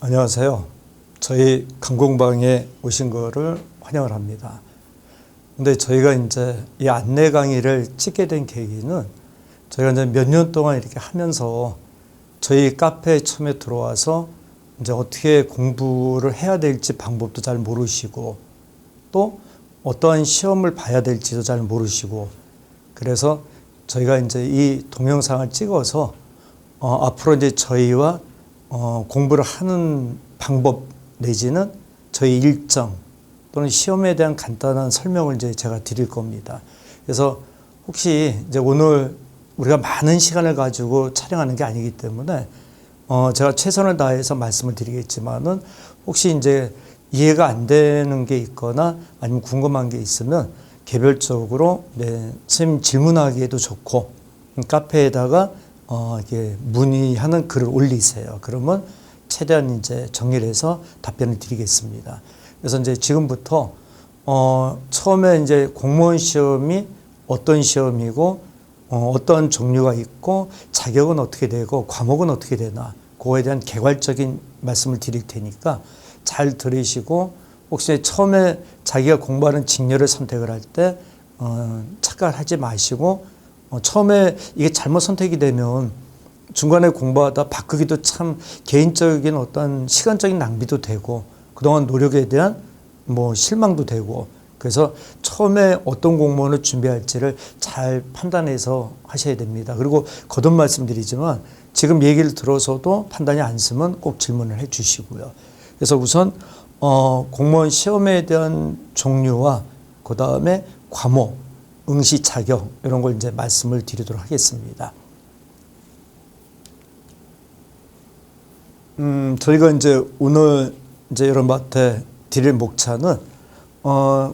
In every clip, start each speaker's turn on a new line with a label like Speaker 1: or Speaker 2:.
Speaker 1: 안녕하세요. 저희 강공방에 오신 거를 환영을 합니다. 근데 저희가 이제 이 안내 강의를 찍게 된 계기는 저희가 이제 몇 년 동안 이렇게 하면서 저희 카페에 처음에 들어와서 이제 어떻게 공부를 해야 될지 방법도 잘 모르시고 또 어떠한 시험을 봐야 될지도 잘 모르시고 그래서 저희가 이제 이 동영상을 찍어서 앞으로 이제 저희와 공부를 하는 방법 내지는 저희 일정 또는 시험에 대한 간단한 설명을 이제 제가 드릴 겁니다. 그래서 혹시 이제 오늘 우리가 많은 시간을 가지고 촬영하는 게 아니기 때문에 제가 최선을 다해서 말씀을 드리겠지만은 혹시 이제 이해가 안 되는 게 있거나 아니면 궁금한 게 있으면 개별적으로 선생님 질문하기에도 좋고 카페에다가 이렇게 문의하는 글을 올리세요. 그러면 최대한 이제 정리를 해서 답변을 드리겠습니다. 그래서 이제 지금부터 처음에 이제 공무원 시험이 어떤 시험이고 어떤 종류가 있고 자격은 어떻게 되고 과목은 어떻게 되나 그거에 대한 개괄적인 말씀을 드릴 테니까 잘 들으시고 혹시 처음에 자기가 공부하는 직렬을 선택을 할 때 착각하지 마시고 처음에 이게 잘못 선택이 되면 중간에 공부하다 바꾸기도 참 개인적인 어떤 시간적인 낭비도 되고 그동안 노력에 대한 실망도 되고 그래서 처음에 어떤 공무원을 준비할지를 잘 판단해서 하셔야 됩니다. 그리고 거듭 말씀드리지만 지금 얘기를 들어서도 판단이 안 쓰면 꼭 질문을 해 주시고요. 그래서 우선 공무원 시험에 대한 종류와 그 다음에 과목, 응시 자격 이런 걸 이제 말씀을 드리도록 하겠습니다. 저희가 이제 오늘 이제 여러분한테 드릴 목차는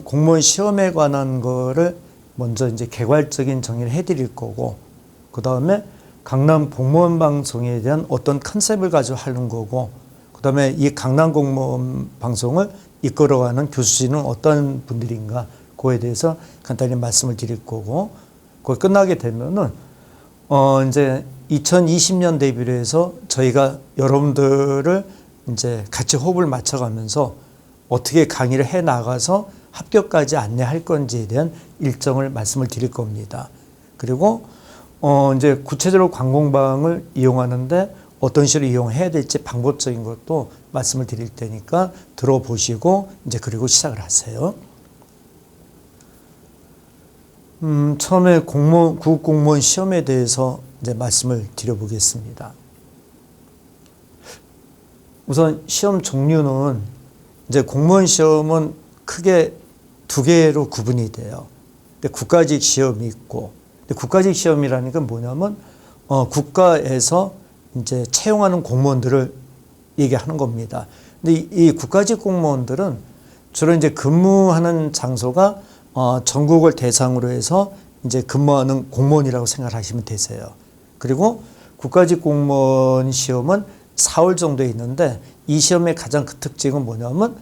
Speaker 1: 공무원 시험에 관한 거를 먼저 이제 개괄적인 정리를 해드릴 거고 그 다음에 강남 공무원 방송에 대한 어떤 컨셉을 가지고 하는 거고 그 다음에 이 강남 공무원 방송을 이끌어가는 교수진은 어떤 분들인가 그거에 대해서 간단히 말씀을 드릴 거고 그걸 끝나게 되면은 이제 2020년 대비로 해서 저희가 여러분들을 이제 같이 호흡을 맞춰가면서 어떻게 강의를 해 나가서 합격까지 안내할 건지에 대한 일정을 말씀을 드릴 겁니다. 그리고 이제 구체적으로 강공방을 이용하는데 어떤 식으로 이용해야 될지 방법적인 것도 말씀을 드릴 테니까 들어보시고 이제 그리고 시작을 하세요. 처음에 구급공무원 시험에 대해서 이제 말씀을 드려보겠습니다. 우선 시험 종류는 이제 공무원 시험은 크게 두 개로 구분이 돼요. 국가직 시험이 있고, 국가직 시험이라는 건 뭐냐면 국가에서 이제 채용하는 공무원들을 얘기하는 겁니다. 근데 이 국가직 공무원들은 주로 이제 근무하는 장소가 전국을 대상으로 해서 이제 근무하는 공무원이라고 생각하시면 되세요. 그리고 국가직 공무원 시험은 4월 정도에 있는데 이 시험의 가장 큰 특징은 뭐냐면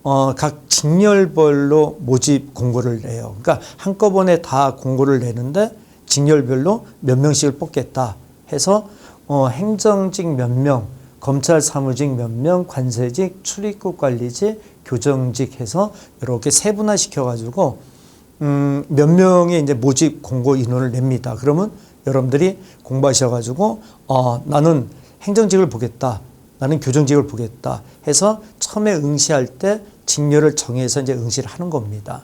Speaker 1: 각 직렬별로 모집 공고를 내요. 그러니까 한꺼번에 다 공고를 내는데 직렬별로 몇 명씩을 뽑겠다 해서 행정직 몇 명, 검찰 사무직 몇 명, 관세직, 출입국 관리직, 교정직 해서 이렇게 세분화시켜 가지고 몇 명의 이제 모집 공고 인원을 냅니다. 그러면 여러분들이 공부하셔 가지고 나는 행정직을 보겠다. 나는 교정직을 보겠다 해서 처음에 응시할 때 직렬을 정해서 이제 응시를 하는 겁니다.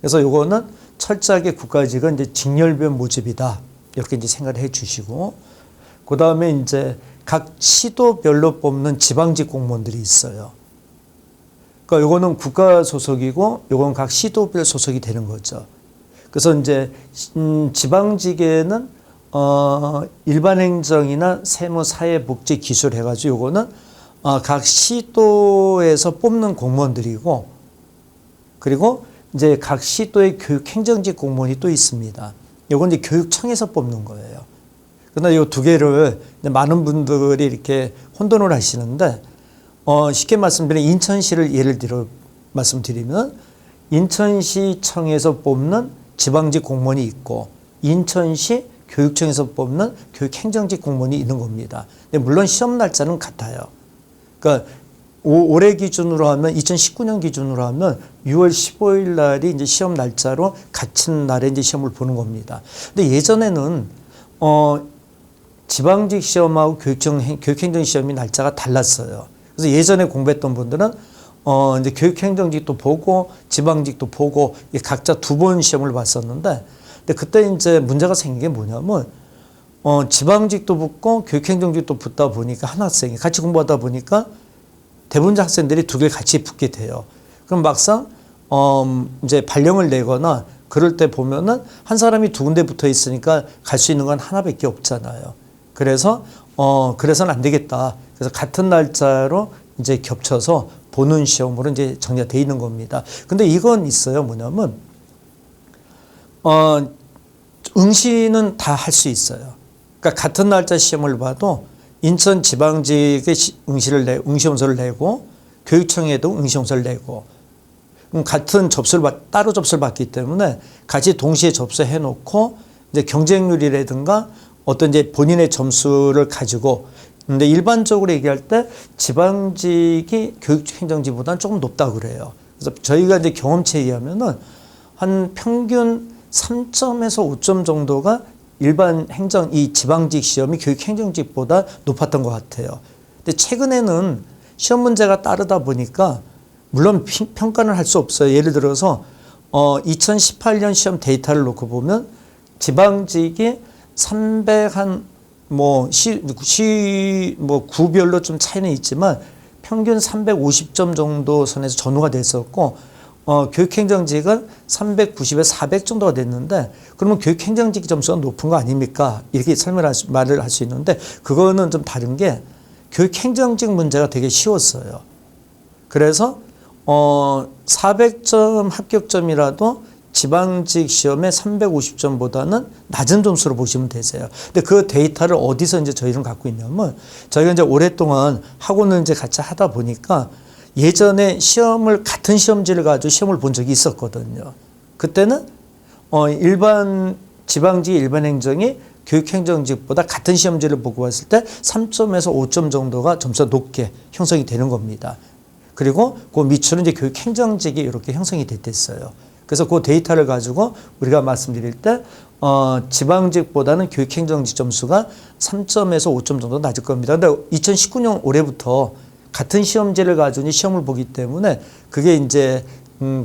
Speaker 1: 그래서 요거는 철저하게 국가직은 이제 직렬별 모집이다. 이렇게 이제 생각을 해 주시고 그 다음에 이제 각 시도별로 뽑는 지방직 공무원들이 있어요. 그러니까 요거는 국가 소속이고 요건 각 시도별 소속이 되는 거죠. 그래서 이제 지방직에는 일반행정이나 세무, 사회, 복지, 기술 해가지고 요거는 각 시도에서 뽑는 공무원들이고 그리고 이제 각 시도의 교육행정직 공무원이 또 있습니다. 요건 이제 교육청에서 뽑는 거예요. 그러나 요 두 개를 많은 분들이 이렇게 혼돈을 하시는데 쉽게 말씀드리면 인천시를 예를 들어 말씀드리면 인천시청에서 뽑는 지방직 공무원이 있고 인천시 교육청에서 뽑는 교육행정직 공무원이 있는 겁니다. 근데 물론 시험 날짜는 같아요. 그러니까 올해 기준으로 하면 2019년 기준으로 하면 6월 15일 날이 이제 시험 날짜로 같은 날에 이제 시험을 보는 겁니다. 근데 예전에는 지방직 시험하고 교육행정 시험이 날짜가 달랐어요. 그래서 예전에 공부했던 분들은 이제 교육행정직도 보고 지방직도 보고 각자 2번 시험을 봤었는데, 근데 그때 이제 문제가 생긴 게 뭐냐면 지방직도 붙고 교육행정직도 붙다 보니까 한 학생이 같이 공부하다 보니까 대부분 학생들이 2개를 같이 붙게 돼요. 그럼 막상 이제 발령을 내거나 그럴 때 보면은 한 사람이 2군데 붙어 있으니까 갈 수 있는 건 하나밖에 없잖아요. 그래서 그래서는 안 되겠다. 그래서 같은 날짜로 이제 겹쳐서 보는 시험으로 이제 정리가 돼 있는 겁니다. 근데 이건 있어요. 뭐냐면 응시는 다 할 수 있어요. 그러니까 같은 날짜 시험을 봐도 인천지방직의 응시용서를 내고 교육청에도 응시용서를 내고, 같은 따로 접수를 받기 때문에 같이 동시에 접수해 놓고 이제 경쟁률이라든가 어떤 이제 본인의 점수를 가지고, 근데 일반적으로 얘기할 때 지방직이 교육행정직보다는 조금 높다고 그래요. 그래서 저희가 이제 경험치에 의하면은 한 평균 3점에서 5점 정도가 일반 이 지방직 시험이 교육행정직보다 높았던 것 같아요. 근데 최근에는 시험 문제가 따르다 보니까 물론 평가는 할 수 없어요. 예를 들어서 2018년 시험 데이터를 놓고 보면 지방직이 300한 구별로 좀 차이는 있지만 평균 350점 정도 선에서 전후가 됐었고, 교육행정직은 390에 400 정도가 됐는데, 그러면 교육행정직 점수가 높은 거 아닙니까? 이렇게 말을 할 수 있는데, 그거는 좀 다른 게 교육행정직 문제가 되게 쉬웠어요. 그래서 400점 합격점이라도 지방직 시험의 350점보다는 낮은 점수로 보시면 되세요. 근데 그 데이터를 어디서 이제 저희는 갖고 있냐면, 저희가 이제 오랫동안 학원을 이제 같이 하다 보니까 예전에 같은 시험지를 가지고 시험을 본 적이 있었거든요. 그때는 일반 지방직 일반 행정이 교육행정직보다 같은 시험지를 보고 왔을 때 3점에서 5점 정도가 점수가 높게 형성이 되는 겁니다. 그리고 그 밑으로 이제 교육행정직이 이렇게 형성이 됐댔어요. 그래서 그 데이터를 가지고 우리가 말씀드릴 때 지방직보다는 교육행정직 점수가 3점에서 5점 정도 낮을 겁니다. 근데 2019년 올해부터 같은 시험지를 가지고 시험을 보기 때문에 그게 이제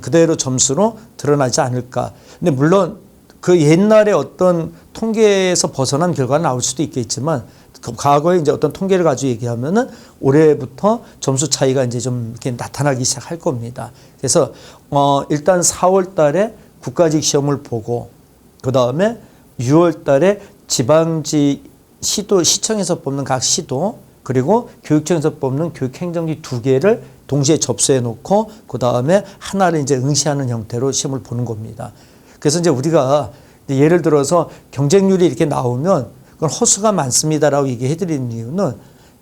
Speaker 1: 그대로 점수로 드러나지 않을까. 근데 물론 그 옛날에 어떤 통계에서 벗어난 결과가 나올 수도 있겠지만, 과거에 이제 어떤 통계를 가지고 얘기하면은 올해부터 점수 차이가 이제 좀 이렇게 나타나기 시작할 겁니다. 그래서 일단 4월 달에 국가직 시험을 보고, 그 다음에 6월 달에 지방직 시청에서 뽑는 각 시도, 그리고 교육청에서 뽑는 교육행정직 2개를 동시에 접수해 놓고 그 다음에 하나를 이제 응시하는 형태로 시험을 보는 겁니다. 그래서 이제 우리가 예를 들어서 경쟁률이 이렇게 나오면 그건 허수가 많습니다라고 얘기해 드리는 이유는,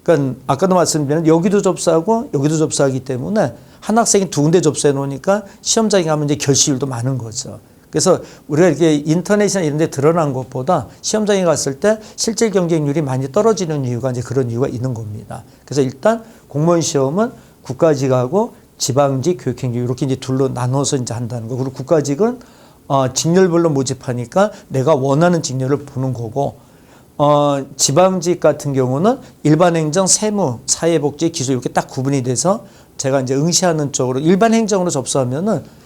Speaker 1: 그러니까 아까도 말씀드린 여기도 접수하고 여기도 접수하기 때문에 한 학생이 2군데 접수해 놓으니까 시험장에 가면 이제 결시율도 많은 거죠. 그래서 우리가 이렇게 인터넷이나 이런 데 드러난 것보다 시험장에 갔을 때 실질 경쟁률이 많이 떨어지는 이유가 이제 그런 이유가 있는 겁니다. 그래서 일단 공무원 시험은 국가직하고 지방직, 교육행정 이렇게 이제 둘로 나눠서 이제 한다는 거. 그리고 국가직은 직렬별로 모집하니까 내가 원하는 직렬을 보는 거고, 지방직 같은 경우는 일반행정, 세무, 사회복지, 기술 이렇게 딱 구분이 돼서 제가 이제 응시하는 쪽으로 일반 행정으로 접수하면은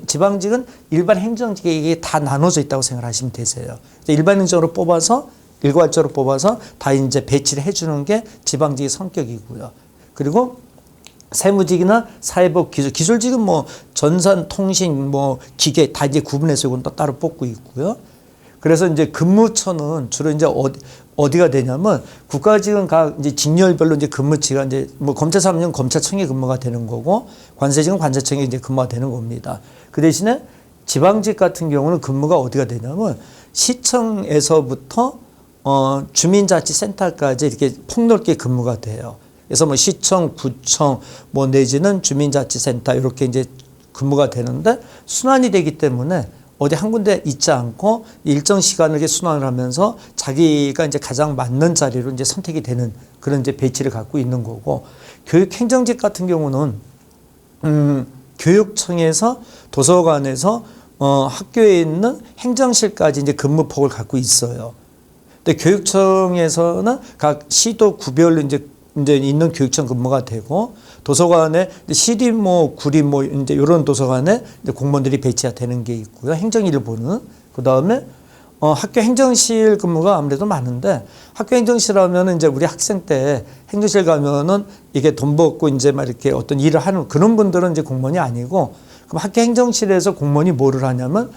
Speaker 1: 지방직은 일반 행정직에 이게 다 나눠져 있다고 생각하시면 되세요. 일반 행정으로 뽑아서 일괄적으로 뽑아서 다 이제 배치를 해주는 게 지방직의 성격이고요. 그리고 세무직이나 사회복, 기술직은 전산, 통신, 기계 다 이제 구분해서 이건 또 따로 뽑고 있고요. 그래서 이제 근무처는 주로 이제 어디가 되냐면, 국가직은 각 이제 직렬별로 이제 근무치가 이제 검찰 사무직은 검찰청에 근무가 되는 거고, 관세직은 관세청에 이제 근무가 되는 겁니다. 그 대신에 지방직 같은 경우는 근무가 어디가 되냐면, 시청에서부터 주민자치센터까지 이렇게 폭넓게 근무가 돼요. 그래서 시청, 구청, 내지는 주민자치센터 이렇게 이제 근무가 되는데, 순환이 되기 때문에 어디 한 군데 있지 않고 일정 시간을 이렇게 순환을 하면서 자기가 이제 가장 맞는 자리로 이제 선택이 되는 그런 이제 배치를 갖고 있는 거고, 교육행정직 같은 경우는 교육청에서 도서관에서 학교에 있는 행정실까지 이제 근무폭을 갖고 있어요. 근데 교육청에서는 각 시도 구별로 이제 있는 교육청 근무가 되고, 도서관에 시립모, 구립모 이제 이런 도서관에 이제 공무원들이 배치가 되는 게 있고요. 행정일부는. 그 다음에 학교 행정실 근무가 아무래도 많은데, 학교 행정실 하면은 이제 우리 학생 때 행정실 가면은 이게 돈 받고 이제 막 이렇게 어떤 일을 하는 그런 분들은 이제 공무원이 아니고, 그럼 학교 행정실에서 공무원이 뭐를 하냐면,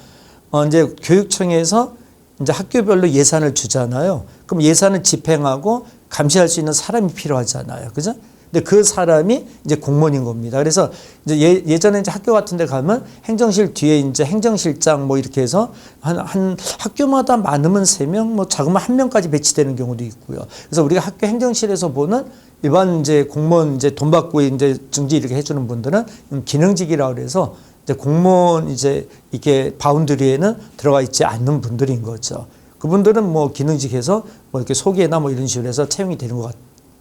Speaker 1: 이제 교육청에서 이제 학교별로 예산을 주잖아요. 그럼 예산을 집행하고 감시할 수 있는 사람이 필요하잖아요. 그죠? 근데 그 사람이 이제 공무원인 겁니다. 그래서 이제 예전에 이제 학교 같은 데 가면 행정실 뒤에 이제 행정실장 뭐 이렇게 해서 한 학교마다 많으면 3명, 뭐 작으면 1명까지 배치되는 경우도 있고요. 그래서 우리가 학교 행정실에서 보는 일반 이제 공무원 이제 돈 받고 이제 중지 이렇게 해주는 분들은 기능직이라고 그래서 이제 공무원 이제 이게 바운드리에는 들어가 있지 않는 분들인 거죠. 그분들은 뭐 기능직에서 뭐 이렇게 소개나 뭐 이런 식으로 해서 채용이 되는 것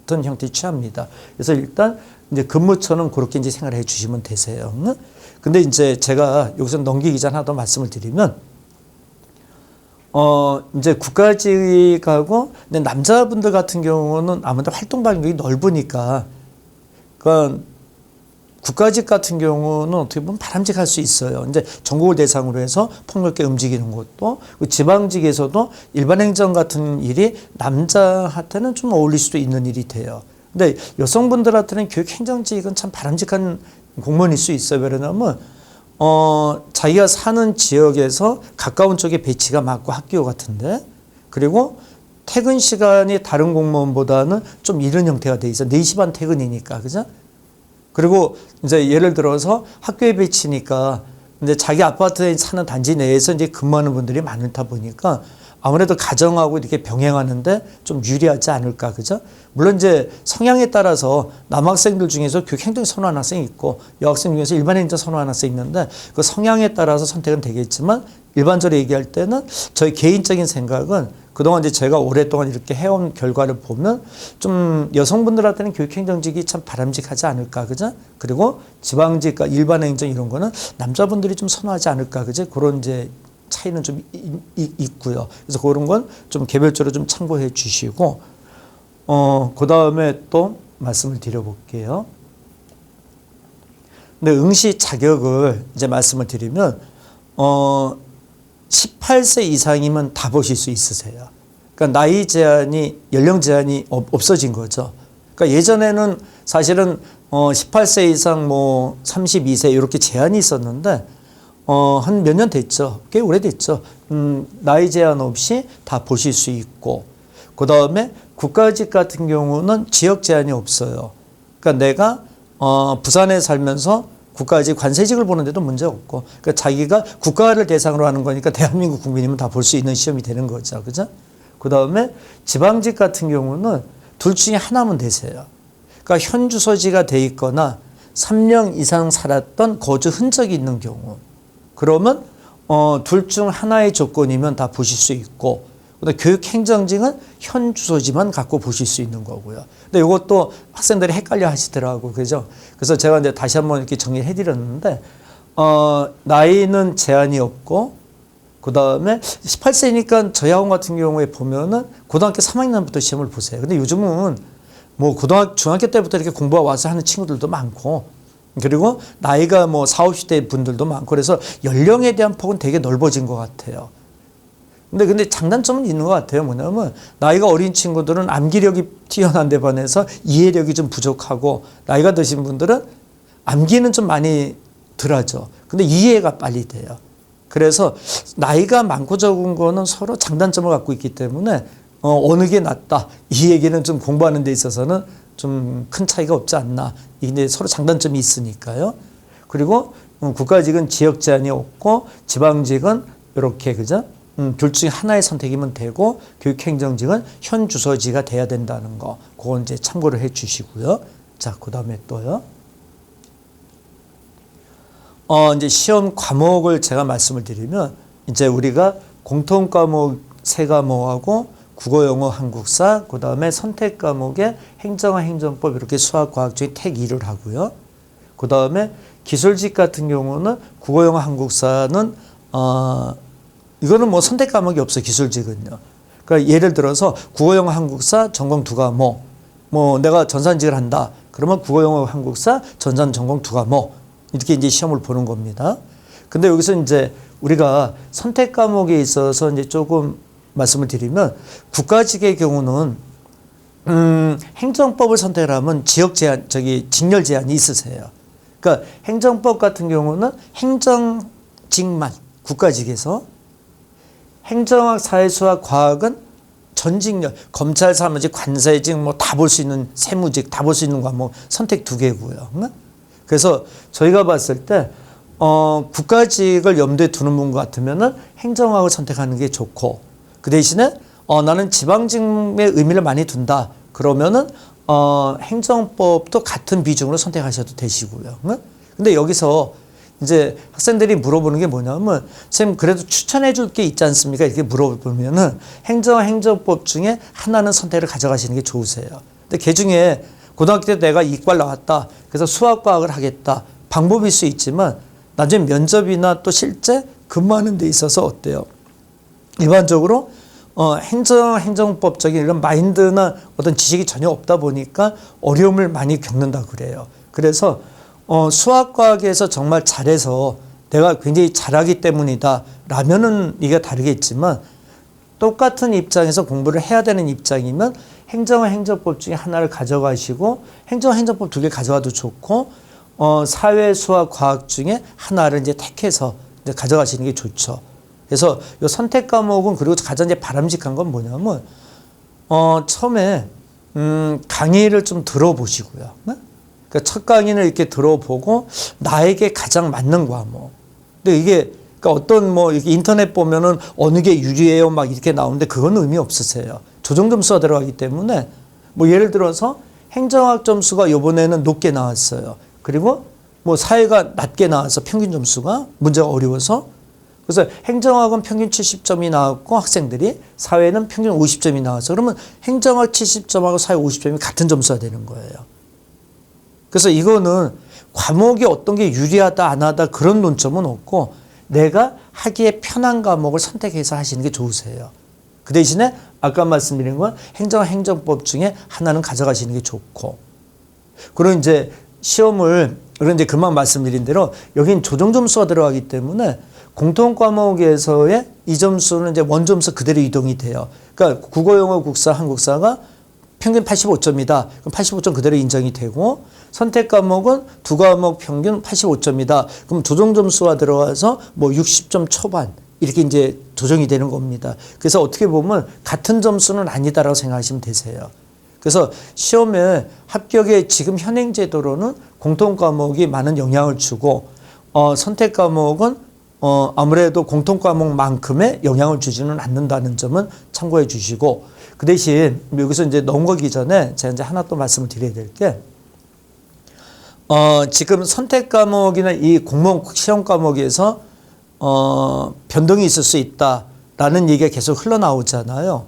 Speaker 1: 같은 형태 취합니다. 그래서 일단 이제 근무처는 그렇게 이제 생각을 해 주시면 되세요. 근데 이제 제가 여기서 넘기기 전에 하나 더 말씀을 드리면, 이제 국가직하고 남자분들 같은 경우는 아무래도 활동 반경이 넓으니까, 그러니까 국가직 같은 경우는 어떻게 보면 바람직할 수 있어요. 이제 전국을 대상으로 해서 폭넓게 움직이는 것도, 지방직에서도 일반 행정 같은 일이 남자한테는 좀 어울릴 수도 있는 일이 돼요. 근데 여성분들한테는 교육행정직은 참 바람직한 공무원일 수 있어요. 왜냐하면 자기가 사는 지역에서 가까운 쪽에 배치가 맞고 학교 같은데, 그리고 퇴근 시간이 다른 공무원보다는 좀 이른 형태가 돼 있어. 4시 반 퇴근이니까, 그죠? 그리고 이제 예를 들어서 학교에 배치니까 이제 자기 아파트에 사는 단지 내에서 이제 근무하는 분들이 많다 보니까 아무래도 가정하고 이렇게 병행하는데 좀 유리하지 않을까, 그죠? 물론 이제 성향에 따라서 남학생들 중에서 교육행정 선호하는 학생이 있고, 여학생 중에서 일반행정 선호하는 학생이 있는데, 그 성향에 따라서 선택은 되겠지만, 일반적으로 얘기할 때는 저희 개인적인 생각은 그동안 이제 제가 오랫동안 이렇게 해온 결과를 보면 좀 여성분들한테는 교육행정직이 참 바람직하지 않을까, 그죠? 그리고 지방직과 일반행정 이런 거는 남자분들이 좀 선호하지 않을까, 그죠? 그런 이제 차이는 좀 있고요. 그래서 그런 건 좀 개별적으로 좀 참고해 주시고, 그 다음에 또 말씀을 드려볼게요. 근데 응시 자격을 이제 말씀을 드리면, 18세 이상이면 다 보실 수 있으세요. 그러니까 나이 제한이, 연령 제한이 없어진 거죠. 그러니까 예전에는 사실은 18세 이상 뭐 32세 이렇게 제한이 있었는데, 한 몇 년 됐죠. 꽤 오래됐죠. 나이 제한 없이 다 보실 수 있고, 그 다음에 국가직 같은 경우는 지역 제한이 없어요. 그러니까 내가 부산에 살면서 국가직 관세직을 보는데도 문제 없고, 그러니까 자기가 국가를 대상으로 하는 거니까 대한민국 국민이면 다 볼 수 있는 시험이 되는 거죠. 그죠? 그 다음에 지방직 같은 경우는 둘 중에 하나면 되세요. 그러니까 현 주소지가 돼 있거나 3년 이상 살았던 거주 흔적이 있는 경우, 그러면 둘 중 하나의 조건이면 다 보실 수 있고, 교육행정직은 현 주소지만 갖고 보실 수 있는 거고요. 근데 이것도 학생들이 헷갈려 하시더라고요. 그죠? 그래서 제가 이제 다시 한번 이렇게 정리해 드렸는데, 나이는 제한이 없고, 그 다음에 18세니까 저희 학원 같은 경우에 보면은 고등학교 3학년부터 시험을 보세요. 근데 요즘은 뭐 중학교 때부터 이렇게 공부하고 와서 하는 친구들도 많고, 그리고 나이가 뭐 40, 50대 분들도 많고, 그래서 연령에 대한 폭은 되게 넓어진 것 같아요. 근데 장단점은 있는 것 같아요. 뭐냐면 나이가 어린 친구들은 암기력이 뛰어난 데 반해서 이해력이 좀 부족하고, 나이가 드신 분들은 암기는 좀 많이 덜하죠. 근데 이해가 빨리 돼요. 그래서 나이가 많고 적은 거는 서로 장단점을 갖고 있기 때문에 어느 게 낫다, 이 얘기는 좀 공부하는 데 있어서는 좀 큰 차이가 없지 않나. 이게 서로 장단점이 있으니까요. 그리고 국가직은 지역 제한이 없고, 지방직은 이렇게, 그죠? 둘 중에 하나의 선택이면 되고, 교육행정직은 현 주소지가 돼야 된다는 거, 그건 이제 참고를 해 주시고요. 자, 그 다음에 또요. 이제 시험 과목을 제가 말씀을 드리면, 이제 우리가 공통 과목 세 과목하고 국어, 영어, 한국사, 그 다음에 선택 과목에 행정화, 행정법 이렇게 수학, 과학 중에 택 2를 하고요. 그 다음에 기술직 같은 경우는 국어, 영어, 한국사는 이거는 뭐 선택 과목이 없어요. 기술직은요. 그러니까 예를 들어서 국어, 영어, 한국사 전공 2과목. 뭐 내가 전산직을 한다. 그러면 국어, 영어, 한국사 전산 전공 2과목. 이렇게 이제 시험을 보는 겁니다. 근데 여기서 이제 우리가 선택 과목에 있어서 이제 조금 말씀을 드리면 국가직의 경우는 행정법을 선택을 하면 지역 제한, 직렬 제한이 있으세요. 그러니까 행정법 같은 경우는 행정직만 국가직에서 행정학, 사회수학, 과학은 전직렬, 검찰, 사무직, 관세직 뭐 다 볼 수 있는 세무직 다 볼 수 있는 과목 선택 2개고요. 그래서 저희가 봤을 때 국가직을 염두에 두는 분 같으면은 행정학을 선택하는 게 좋고 그 대신에 나는 지방직의 의미를 많이 둔다. 그러면은 행정법도 같은 비중으로 선택하셔도 되시고요. 근데 여기서 이제 학생들이 물어보는 게 뭐냐면 선생님 그래도 추천해 줄 게 있지 않습니까? 이렇게 물어보면은 행정법 중에 하나는 선택을 가져가시는 게 좋으세요. 근데 그 중에 고등학교 때 내가 이과 나왔다. 그래서 수학과학을 하겠다. 방법일 수 있지만 나중에 면접이나 또 실제 근무하는 데 있어서 어때요? 일반적으로 행정법적인 이런 마인드나 어떤 지식이 전혀 없다 보니까 어려움을 많이 겪는다 그래요. 그래서 수학과학에서 정말 잘해서 내가 굉장히 잘하기 때문이다 라면은 이게 다르겠지만 똑같은 입장에서 공부를 해야 되는 입장이면 행정과 행정법 중에 하나를 가져가시고 행정과 행정법 2개 가져가도 좋고 사회, 수학, 과학 중에 하나를 이제 택해서 이제 가져가시는 게 좋죠. 그래서 이 선택 과목은 그리고 가장 이제 바람직한 건 뭐냐면 처음에 강의를 좀 들어보시고요. 그러니까 첫 강의를 이렇게 들어보고 나에게 가장 맞는 과목. 근데 이게 그러니까 어떤 뭐 이렇게 인터넷 보면은 어느 게 유리해요 막 이렇게 나오는데 그건 의미 없으세요. 조정 점수가 들어가기 때문에 뭐 예를 들어서 행정학 점수가 이번에는 높게 나왔어요. 그리고 뭐 사회가 낮게 나와서 평균 점수가 문제가 어려워서 그래서 행정학은 평균 70점이 나왔고 학생들이 사회는 평균 50점이 나와서 그러면 행정학 70점하고 사회 50점이 같은 점수가 되는 거예요. 그래서 이거는 과목이 어떤 게 유리하다 안 하다 그런 논점은 없고 내가 하기에 편한 과목을 선택해서 하시는 게 좋으세요. 그 대신에 아까 말씀드린 건 행정학 행정법 중에 하나는 가져가시는 게 좋고 그리고 이제 시험을 그런 이제 금방 말씀드린 대로 여긴 조정 점수가 들어가기 때문에 공통 과목에서의 이 점수는 이제 원점수 그대로 이동이 돼요. 그러니까 국어, 영어, 국사, 한국사가 평균 85점이다. 그럼 85점 그대로 인정이 되고 선택 과목은 두 과목 평균 85점이다. 그럼 조정 점수가 들어가서 뭐 60점 초반 이렇게 이제 조정이 되는 겁니다. 그래서 어떻게 보면 같은 점수는 아니다라고 생각하시면 되세요. 그래서 시험에 합격의 지금 현행 제도로는 공통 과목이 많은 영향을 주고 선택 과목은 아무래도 공통 과목만큼의 영향을 주지는 않는다는 점은 참고해 주시고 그 대신 여기서 이제 넘어가기 전에 제가 이제 하나 또 말씀을 드려야 될 게 지금 선택 과목이나 이 공무원 시험 과목에서 변동이 있을 수 있다라는 얘기가 계속 흘러나오잖아요.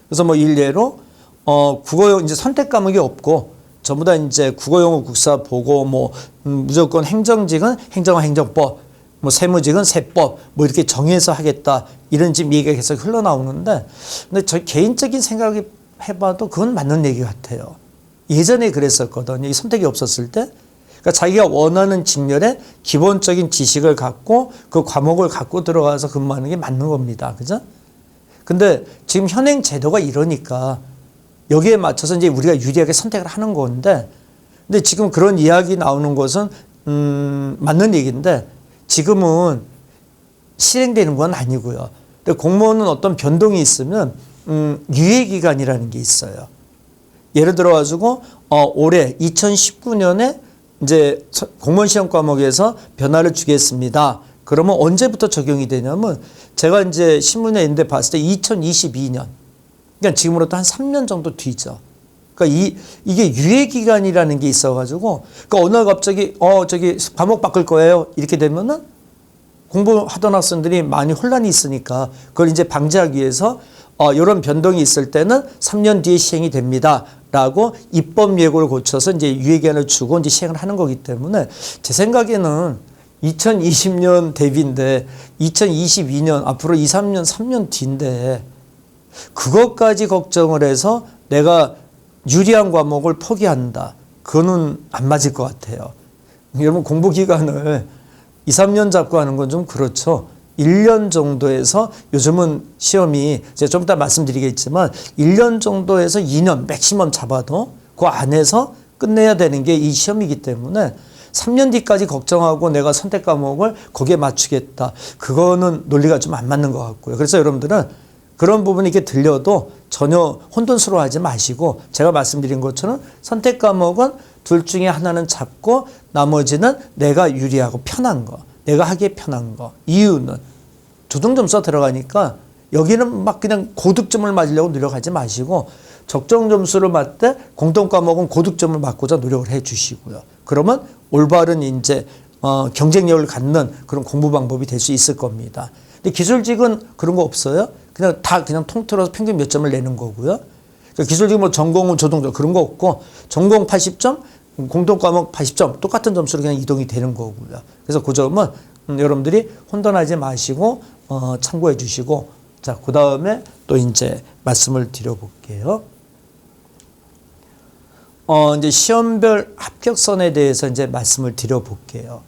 Speaker 1: 그래서 뭐 일례로 국어 이제 선택 과목이 없고 전부 다 이제 국어, 영어, 국사 보고 뭐 무조건 행정직은 행정과 행정법, 뭐 세무직은 세법 뭐 이렇게 정해서 하겠다 이런 지금 얘기가 계속 흘러나오는데 근데 저 개인적인 생각이 해봐도 그건 맞는 얘기 같아요. 예전에 그랬었거든요. 이 선택이 없었을 때. 그러니까 자기가 원하는 직렬에 기본적인 지식을 갖고 그 과목을 갖고 들어가서 근무하는 게 맞는 겁니다. 그죠? 근데 지금 현행 제도가 이러니까 여기에 맞춰서 이제 우리가 유리하게 선택을 하는 건데 근데 지금 그런 이야기 나오는 것은 맞는 얘기인데 지금은 실행되는 건 아니고요. 근데 공무원은 어떤 변동이 있으면 유예기간이라는 게 있어요. 예를 들어 가지고 올해 2019년에 이제 공무원 시험 과목에서 변화를 주겠습니다. 그러면 언제부터 적용이 되냐면 제가 이제 신문에 있는데 봤을 때 2022년. 그러니까 지금으로부터 한 3년 정도 뒤죠. 그러니까 이게 유예 기간이라는 게 있어 가지고 그러니까 어느 날 갑자기 저기 과목 바꿀 거예요. 이렇게 되면은 공부하던 학생들이 많이 혼란이 있으니까 그걸 이제 방지하기 위해서 이런 변동이 있을 때는 3년 뒤에 시행이 됩니다. 라고 입법 예고를 고쳐서 이제 유예기한을 주고 이제 시행을 하는 거기 때문에 제 생각에는 2020년 대비인데 2022년 앞으로 2, 3년, 3년 뒤인데 그것까지 걱정을 해서 내가 유리한 과목을 포기한다. 그거는 안 맞을 것 같아요. 여러분 공부 기간을 2, 3년 잡고 하는 건 좀 그렇죠. 1년 정도에서 요즘은 시험이 제가 좀 이따 말씀드리겠지만 1년 정도에서 2년 맥시멈 잡아도 그 안에서 끝내야 되는 게 이 시험이기 때문에 3년 뒤까지 걱정하고 내가 선택 과목을 거기에 맞추겠다. 그거는 논리가 좀 안 맞는 것 같고요. 그래서 여러분들은 그런 부분이 이렇게 들려도 전혀 혼돈스러워하지 마시고 제가 말씀드린 것처럼 선택 과목은 둘 중에 하나는 잡고 나머지는 내가 유리하고 편한 거. 내가 하기에 편한 거. 이유는 조정점수가 들어가니까 여기는 막 그냥 고득점을 맞으려고 노력하지 마시고 적정 점수를 맞되 공통 과목은 고득점을 맞고자 노력을 해 주시고요. 그러면 올바른 이제 경쟁력을 갖는 그런 공부 방법이 될 수 있을 겁니다. 근데 기술직은 그런 거 없어요. 그냥 다 그냥 통틀어서 평균 몇 점을 내는 거고요. 그러니까 기술직 뭐 전공은 조동조 그런 거 없고 전공 80점, 공통 과목 80점 똑같은 점수로 그냥 이동이 되는 거고요. 그래서 그 점은 여러분들이 혼돈하지 마시고 참고해 주시고 자, 그다음에 또 이제 말씀을 드려볼게요. 이제 시험별 합격선에 대해서 이제 말씀을 드려볼게요.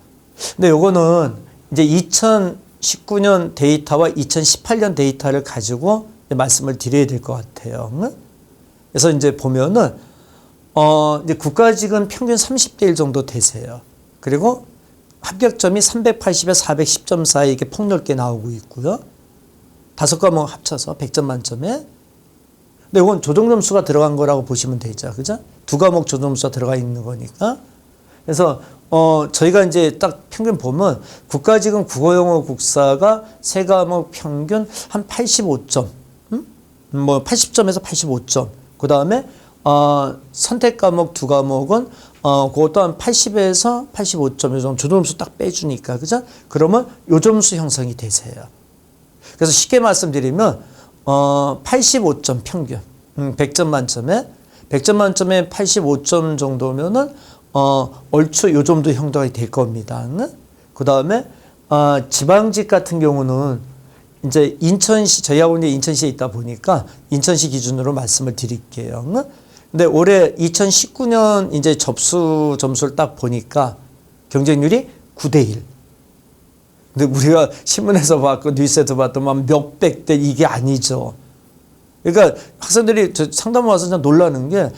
Speaker 1: 근데 요거는 이제 2019년 데이터와 2018년 데이터를 가지고 말씀을 드려야 될 것 같아요. 그래서 이제 보면은 이제 국가직은 평균 30대 1 정도 되세요. 그리고 합격점이 380에서 410점 사이 이렇게 폭넓게 나오고 있고요. 5과목 합쳐서 100점 만점에. 근데 이건 조정점수가 들어간 거라고 보시면 되죠. 그죠? 2과목 조정점수가 들어가 있는 거니까. 그래서 저희가 이제 딱 평균 보면 국가직은 국어, 영어, 국사가 3과목 평균 한 85점. 뭐 80점에서 85점. 그다음에 선택 과목 2과목은 그것도 한 80에서 85점 요 정도 조점수 딱 빼주니까 그죠? 그러면 요 점수 형성이 되세요. 그래서 쉽게 말씀드리면 85점 평균 100점 만점에 85점 정도면은 얼추 요 정도 형성이 될 겁니다. 그다음에 지방직 같은 경우는 이제 인천시 저희하고 이제 인천시에 있다 보니까 인천시 기준으로 말씀을 드릴게요. 근데 올해 2019년 이제 접수 점수를 딱 보니까 경쟁률이 9대1. 근데 우리가 신문에서 봤고 뉴스에서 봤더만 몇백 대 이게 아니죠. 그러니까 학생들이 상담 와서 좀 놀라는 게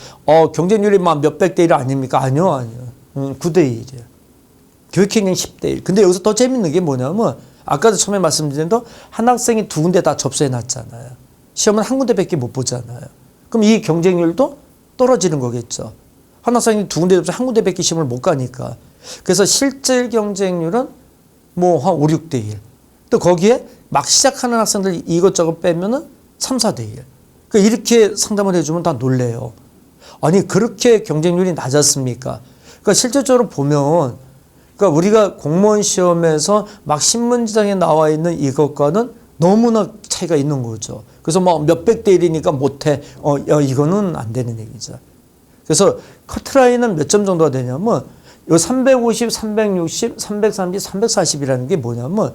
Speaker 1: 경쟁률이 막 몇백 대 1 아닙니까? 아니요. 9대1이에요. 교육행정 10대1. 근데 여기서 더 재밌는 게 뭐냐면 아까도 처음에 말씀드린 대로 한 학생이 2군데 다 접수해 놨잖아요. 시험은 한 군데밖에 못 보잖아요. 그럼 이 경쟁률도 떨어지는 거겠죠. 한 학생이 2군데 접수 한 군데밖에 시험을 못 가니까. 그래서 실질 경쟁률은 뭐 한 5, 6대 1. 또 거기에 막 시작하는 학생들 이것저것 빼면은 3, 4대 1. 그러니까 이렇게 상담을 해주면 다 놀래요. 아니 그렇게 경쟁률이 낮았습니까? 그러니까 실질적으로 보면 그러니까 우리가 공무원 시험에서 막 신문지장에 나와 있는 이것과는 너무나 차이가 있는 거죠. 그래서 막 몇백 대 1이니까 못해. 이거는 안 되는 얘기죠. 그래서 커트라인은 몇 점 정도가 되냐면 요 350, 360, 330, 340이라는 게 뭐냐면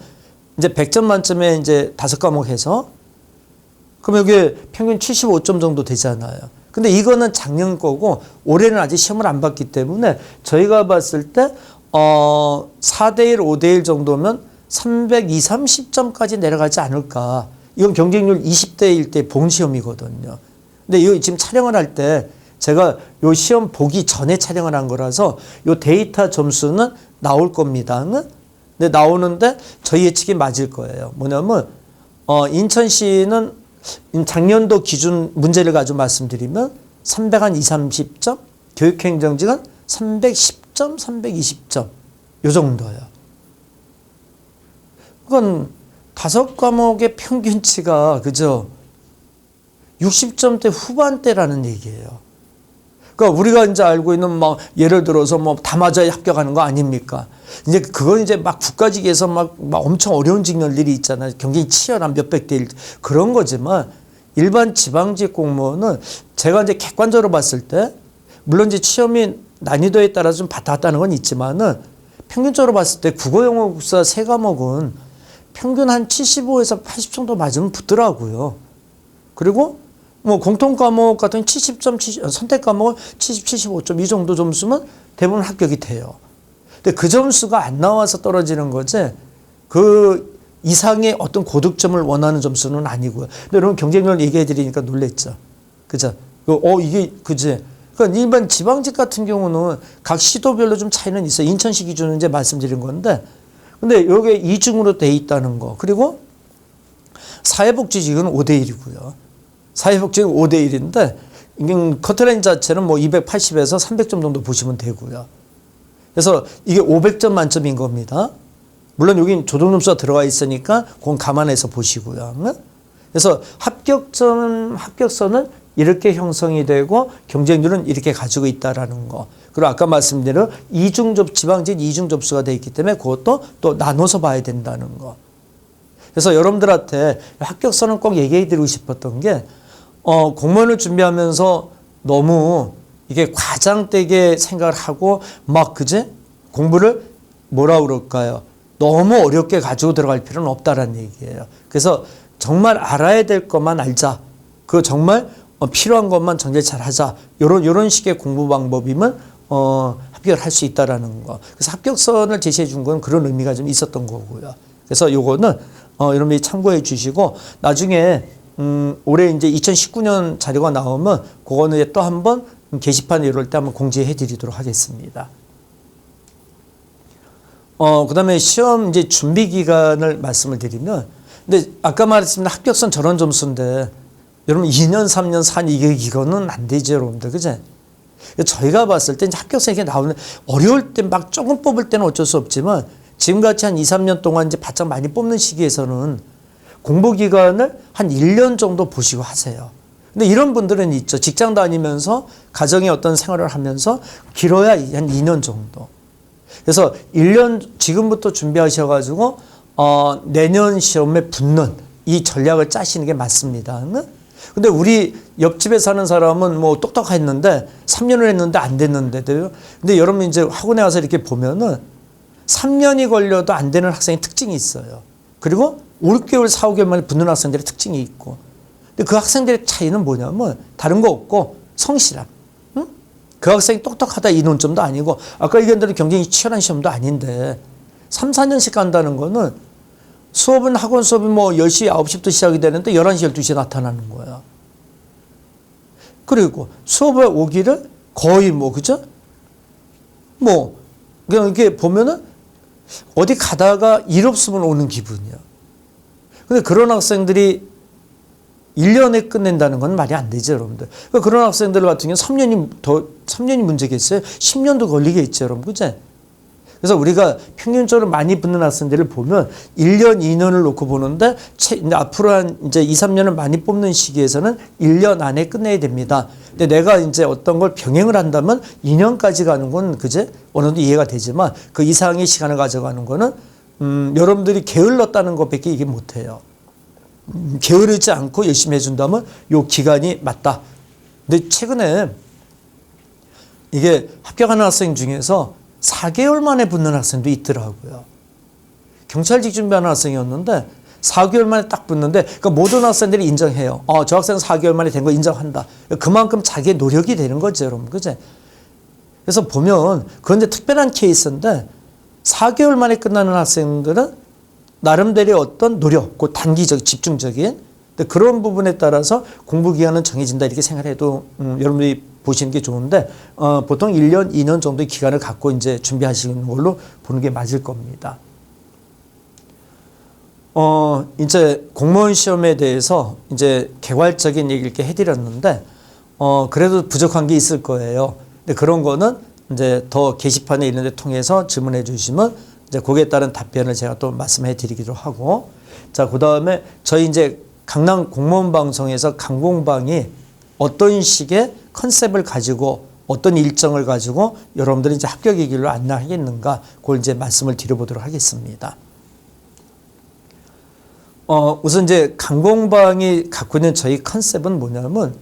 Speaker 1: 이제 100점 만점에 이제 5과목 해서 그럼 여기 평균 75점 정도 되잖아요. 근데 이거는 작년 거고 올해는 아직 시험을 안 봤기 때문에 저희가 봤을 때 4대1, 5대1 정도면 320, 30점까지 내려가지 않을까. 이건 경쟁률 20대 1대 본시험이거든요. 근데 이거 지금 촬영을 할 때 제가 요 시험 보기 전에 촬영을 한 거라서 요 데이터 점수는 나올 겁니다. 근데 나오는데 저희 예측이 맞을 거예요. 뭐냐면 인천시는 작년도 기준 문제를 가지고 말씀드리면 320, 30점, 교육행정직은 310점, 320점 요 정도예요. 그건 5과목의 평균치가 그죠? 60점대 후반대라는 얘기예요. 그러니까 우리가 이제 알고 있는 뭐 예를 들어서 뭐 다 맞아야 합격하는 거 아닙니까? 이제 그건 이제 막 국가직에서 막 엄청 어려운 직렬들이 있잖아요. 경쟁이 치열한 몇백 대 1 그런 거지만 일반 지방직 공무원은 제가 이제 객관적으로 봤을 때 물론 이제 시험이 난이도에 따라서 좀 왔다 갔다 하는 건 있지만은 평균적으로 봤을 때 국어, 영어, 국사 세 과목은 평균 한 75에서 80 정도 맞으면 붙더라고요. 그리고 뭐 공통 과목 같은 70점, 선택 과목은 70, 75점 이 정도 점수면 대부분 합격이 돼요. 근데 그 점수가 안 나와서 떨어지는 거지 그 이상의 어떤 고득점을 원하는 점수는 아니고요. 근데 여러분 경쟁률 얘기해 드리니까 놀랬죠. 그죠? 이게 그지? 그러니까 일반 지방직 같은 경우는 각 시도별로 좀 차이는 있어요. 인천시 기준은 이제 말씀드린 건데 근데 여기에 이중으로 돼 있다는 거. 그리고 사회복지직은 5대 1이고요. 사회복지직은 5대 1인데 이게 커트라인 자체는 뭐 280에서 300점 정도 보시면 되고요. 그래서 이게 500점 만점인 겁니다. 물론 여기 조정점수가 들어가 있으니까 그건 감안해서 보시고요. 그래서 합격선은 이렇게 형성이 되고 경쟁률은 이렇게 가지고 있다라는 거. 그리고 아까 말씀드린 지방직 이중 접수가 되어 있기 때문에 그것도 또 나눠서 봐야 된다는 거. 그래서 여러분들한테 합격선은 꼭 얘기해 드리고 싶었던 게 공무원을 준비하면서 너무 이게 과장되게 생각을 하고 막 그제 공부를 뭐라 그럴까요? 너무 어렵게 가지고 들어갈 필요는 없다라는 얘기예요. 그래서 정말 알아야 될 것만 알자. 그 정말 필요한 것만 정리를 잘 하자. 요런 식의 공부 방법이면 합격을 할 수 있다라는 거. 그래서 합격선을 제시해 준 건 그런 의미가 좀 있었던 거고요. 그래서 요거는 여러분이 참고해 주시고 나중에 올해 이제 2019년 자료가 나오면 그거는 또 한번 게시판에 이럴 때 한번 공지해 드리도록 하겠습니다. 그다음에 시험 이제 준비 기간을 말씀을 드리면 근데 아까 말했습니다. 합격선 저런 점수인데 여러분 2년, 3년, 4년 이거는 안 되죠, 여러분들. 그죠? 저희가 봤을 때 이제 합격선이 이렇게 나오는 어려울 때 막 조금 뽑을 때는 어쩔 수 없지만 지금같이 한 2, 3년 동안 이제 바짝 많이 뽑는 시기에서는 공부 기간을 한 1년 정도 보시고 하세요. 근데 이런 분들은 있죠. 직장 다니면서 가정의 어떤 생활을 하면서 길어야 한 2년 정도. 그래서 1년 지금부터 준비하셔가지고 내년 시험에 붙는 이 전략을 짜시는 게 맞습니다. 근데 우리 옆집에 사는 사람은 뭐 똑똑했는데 3년을 했는데 안 됐는데도요. 근데 여러분 이제 학원에 와서 이렇게 보면은 3년이 걸려도 안 되는 학생의 특징이 있어요. 그리고 5개월, 4, 5개월 만에 붙는 학생들의 특징이 있고. 근데 그 학생들의 차이는 뭐냐면 다른 거 없고 성실함. 응? 그 학생이 똑똑하다 이 논점도 아니고 아까 얘기한 대로 경쟁이 치열한 시험도 아닌데 3, 4년씩 간다는 거는 수업은 학원 수업이 뭐 10시, 9시부터 시작이 되는데 11시, 12시에 나타나는 거야. 그리고 수업에 오기를 거의 뭐 그죠? 뭐 그냥 이렇게 보면은 어디 가다가 일 없으면 오는 기분이야. 근데 그런 학생들이 1년에 끝낸다는 건 말이 안 되죠, 여러분들. 그러니까 그런 학생들 같은 경우는 3년이 문제겠어요? 10년도 걸리겠죠, 여러분. 그죠? 그래서 우리가 평균적으로 많이 붙는 학생들을 보면 1년, 2년을 놓고 보는데 앞으로 한 이제 2, 3년을 많이 뽑는 시기에서는 1년 안에 끝내야 됩니다. 근데 내가 이제 어떤 걸 병행을 한다면 2년까지 가는 건 그제 어느 정도 이해가 되지만 그 이상의 시간을 가져가는 거는 여러분들이 게을렀다는 것밖에 이게 못해요. 게으르지 않고 열심히 해준다면 요 기간이 맞다. 근데 최근에 이게 합격하는 학생 중에서 4개월 만에 붙는 학생도 있더라고요. 경찰직 준비하는 학생이었는데 4개월 만에 딱 붙는데 그러니까 모든 학생들이 인정해요. 저 학생은 4개월 만에 된 거 인정한다. 그만큼 자기의 노력이 되는 거죠, 여러분. 그죠? 그래서 보면 그런데 특별한 케이스인데 4개월 만에 끝나는 학생들은 나름대로의 어떤 노력, 그 단기적, 집중적인 그런 부분에 따라서 공부 기간은 정해진다 이렇게 생각해도 여러분들이 보시는 게 좋은데 보통 1년, 2년 정도의 기간을 갖고 이제 준비하시는 걸로 보는 게 맞을 겁니다. 이제 공무원 시험에 대해서 이제 개괄적인 얘기를 이렇게 해드렸는데 그래도 부족한 게 있을 거예요. 근데 그런 거는 이제 더 게시판에 있는 데 통해서 질문해 주시면 이제 거기에 따른 답변을 제가 또 말씀해 드리기도 하고 자, 그 다음에 저희 이제 강남 공무원 방송에서 강공방이 어떤 식의 컨셉을 가지고 어떤 일정을 가지고 여러분들이 이제 합격의 길로 안내하겠는가, 그걸 이제 말씀을 드려보도록 하겠습니다. 우선 이제 강공방이 갖고 있는 저희 컨셉은 뭐냐면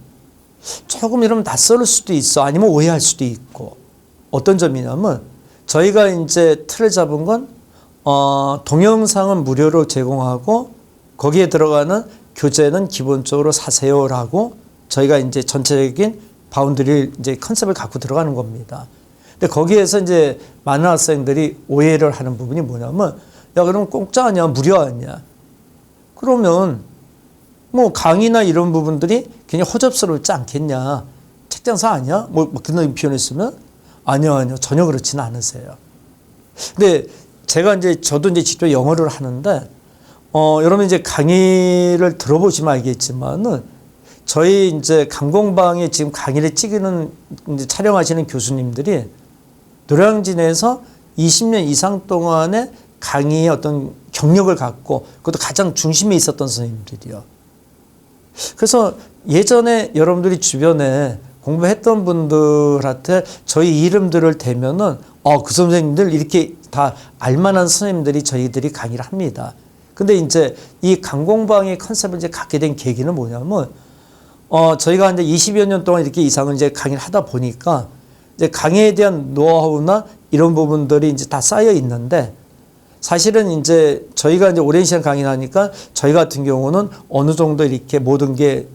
Speaker 1: 조금 이러면 낯설 수도 있어. 아니면 오해할 수도 있고. 어떤 점이냐면 저희가 이제 틀을 잡은 건 동영상은 무료로 제공하고 거기에 들어가는 교재는 기본적으로 사세요라고 저희가 이제 전체적인 바운드리 이제 컨셉을 갖고 들어가는 겁니다. 근데 거기에서 이제 많은 학생들이 오해를 하는 부분이 뭐냐면 야, 그럼 공짜 아니야? 무료 아니야? 그러면 뭐 강의나 이런 부분들이 굉장히 허접스럽지 않겠냐? 책장사 아니야? 뭐 그런 표현했으면 아니요. 전혀 그렇지는 않으세요. 근데 제가 저도 이제 직접 영어를 하는데, 여러분 이제 강의를 들어보시면 알겠지만은, 저희 이제 강공방에 지금 강의를 찍는, 이제 촬영하시는 교수님들이 노량진에서 20년 이상 동안의 강의의 어떤 경력을 갖고, 그것도 가장 중심에 있었던 선생님들이요. 그래서 예전에 여러분들이 주변에 공부했던 분들한테 저희 이름들을 대면은 그 선생님들 이렇게 다 알만한 선생님들이 저희들이 강의를 합니다. 근데 이제 이 강공방의 컨셉을 이제 갖게 된 계기는 뭐냐면 저희가 이제 20여 년 동안 이렇게 이상을 이제 강의를 하다 보니까 이제 강의에 대한 노하우나 이런 부분들이 이제 다 쌓여 있는데, 사실은 이제 저희가 이제 오랜 시간 강의를 하니까 저희 같은 경우는 어느 정도 이렇게 모든 게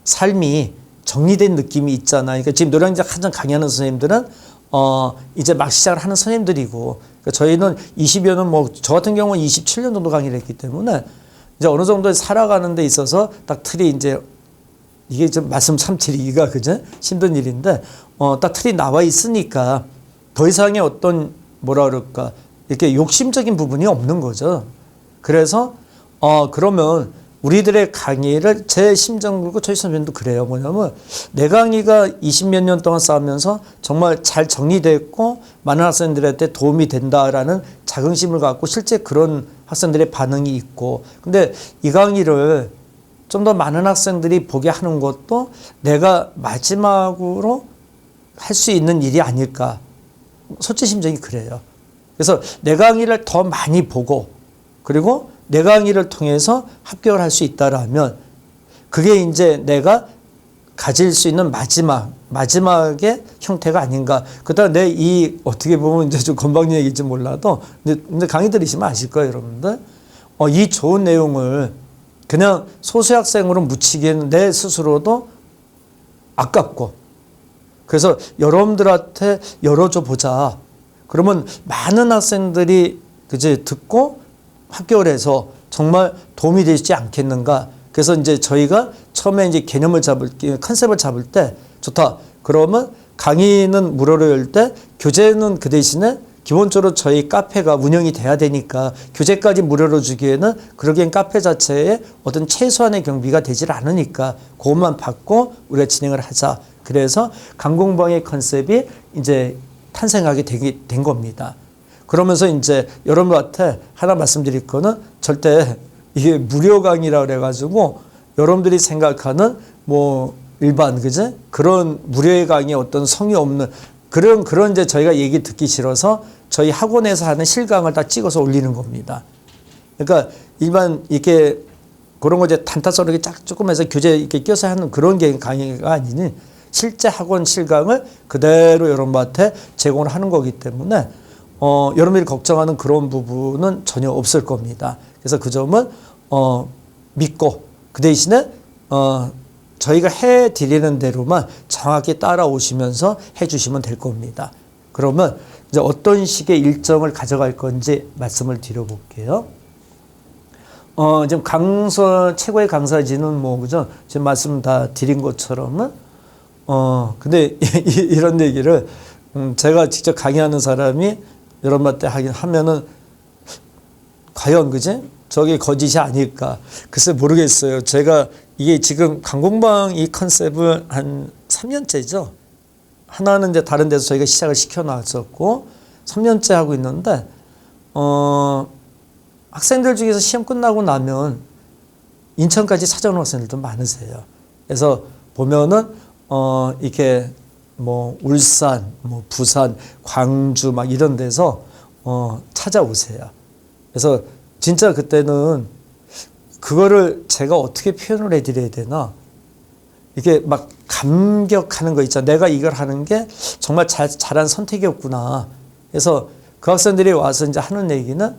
Speaker 1: 삶이 정리된 느낌이 있잖아요. 그러니까 지금 노량진 한창 강의하는 선생님들은 이제 막 시작을 하는 선생님들이고, 그러니까 저희는 20여 년, 뭐 저 같은 경우는 27년 정도 강의를 했기 때문에 이제 어느 정도 살아가는 데 있어서 딱 틀이 이제 이게 좀 말씀 참 드리기가 그죠? 힘든 일인데 딱 틀이 나와 있으니까 더 이상의 어떤 뭐라 그럴까 이렇게 욕심적인 부분이 없는 거죠. 그래서 그러면 우리들의 강의를 제 심정 그리고 저희 선생님도 그래요. 뭐냐면 내 강의가 20몇 년 동안 쌓으면서 정말 잘 정리됐고 많은 학생들한테 도움이 된다라는 자긍심을 갖고 실제 그런 학생들의 반응이 있고, 근데 이 강의를 좀 더 많은 학생들이 보게 하는 것도 내가 마지막으로 할 수 있는 일이 아닐까. 솔직히 심정이 그래요. 그래서 내 강의를 더 많이 보고 그리고 내 강의를 통해서 합격을 할 수 있다라면 그게 이제 내가 가질 수 있는 마지막의 형태가 아닌가. 그다음 어떻게 보면 이제 좀 건방진 얘기일지 몰라도 근데 강의 들으시면 아실 거예요, 여러분들. 이 좋은 내용을 그냥 소수학생으로 묻히기에는 내 스스로도 아깝고, 그래서 여러분들한테 열어줘 보자. 그러면 많은 학생들이 그제 듣고 합격을 해서 정말 도움이 되지 않겠는가. 그래서 이제 저희가 처음에 이제 컨셉을 잡을 때 좋다. 그러면 강의는 무료로 열 때 교재는 그 대신에 기본적으로 저희 카페가 운영이 돼야 되니까 교재까지 무료로 주기에는 그러기엔 카페 자체에 어떤 최소한의 경비가 되질 않으니까 그것만 받고 우리가 진행을 하자. 그래서 강공방의 컨셉이 이제 탄생하게 된 겁니다. 그러면서 이제 여러분한테 하나 말씀드릴 거는 절대 이게 무료 강의라 그래가지고 여러분들이 생각하는 뭐 일반 그제 그런 무료의 강의 어떤 성의 없는 그런 이제 저희가 얘기 듣기 싫어서 저희 학원에서 하는 실강을 다 찍어서 올리는 겁니다. 그러니까 일반 이렇게 그런 거 이제 단타서로 이렇게 조금 해서 교재 이렇게 껴서 하는 그런 게 강의가 아니니 실제 학원 실강을 그대로 여러분한테 제공을 하는 거기 때문에 여러분들이 걱정하는 그런 부분은 전혀 없을 겁니다. 그래서 그 점은 믿고 그 대신에 저희가 해드리는 대로만 정확히 따라오시면서 해주시면 될 겁니다. 그러면 이제 어떤 식의 일정을 가져갈 건지 말씀을 드려볼게요. 지금 최고의 강사진은 뭐 그죠? 지금 말씀 다 드린 것처럼은 근데 이런 얘기를 제가 직접 강의하는 사람이 여러분한테 하면은 과연 그지? 저게 거짓이 아닐까? 글쎄 모르겠어요. 제가 이게 지금 강공방 이 컨셉을 한 3년째죠. 하나는 이제 다른 데서 저희가 시작을 시켜놨었고 3년째 하고 있는데 학생들 중에서 시험 끝나고 나면 인천까지 찾아오는 학생들도 많으세요. 그래서 보면은 이렇게 뭐 울산, 뭐 부산, 광주 막 이런 데서 찾아오세요. 그래서 진짜 그때는 그거를 제가 어떻게 표현을 해드려야 되나? 이게 막 감격하는 거 있잖아. 내가 이걸 하는 게 정말 잘한 선택이었구나. 그래서 그 학생들이 와서 이제 하는 얘기는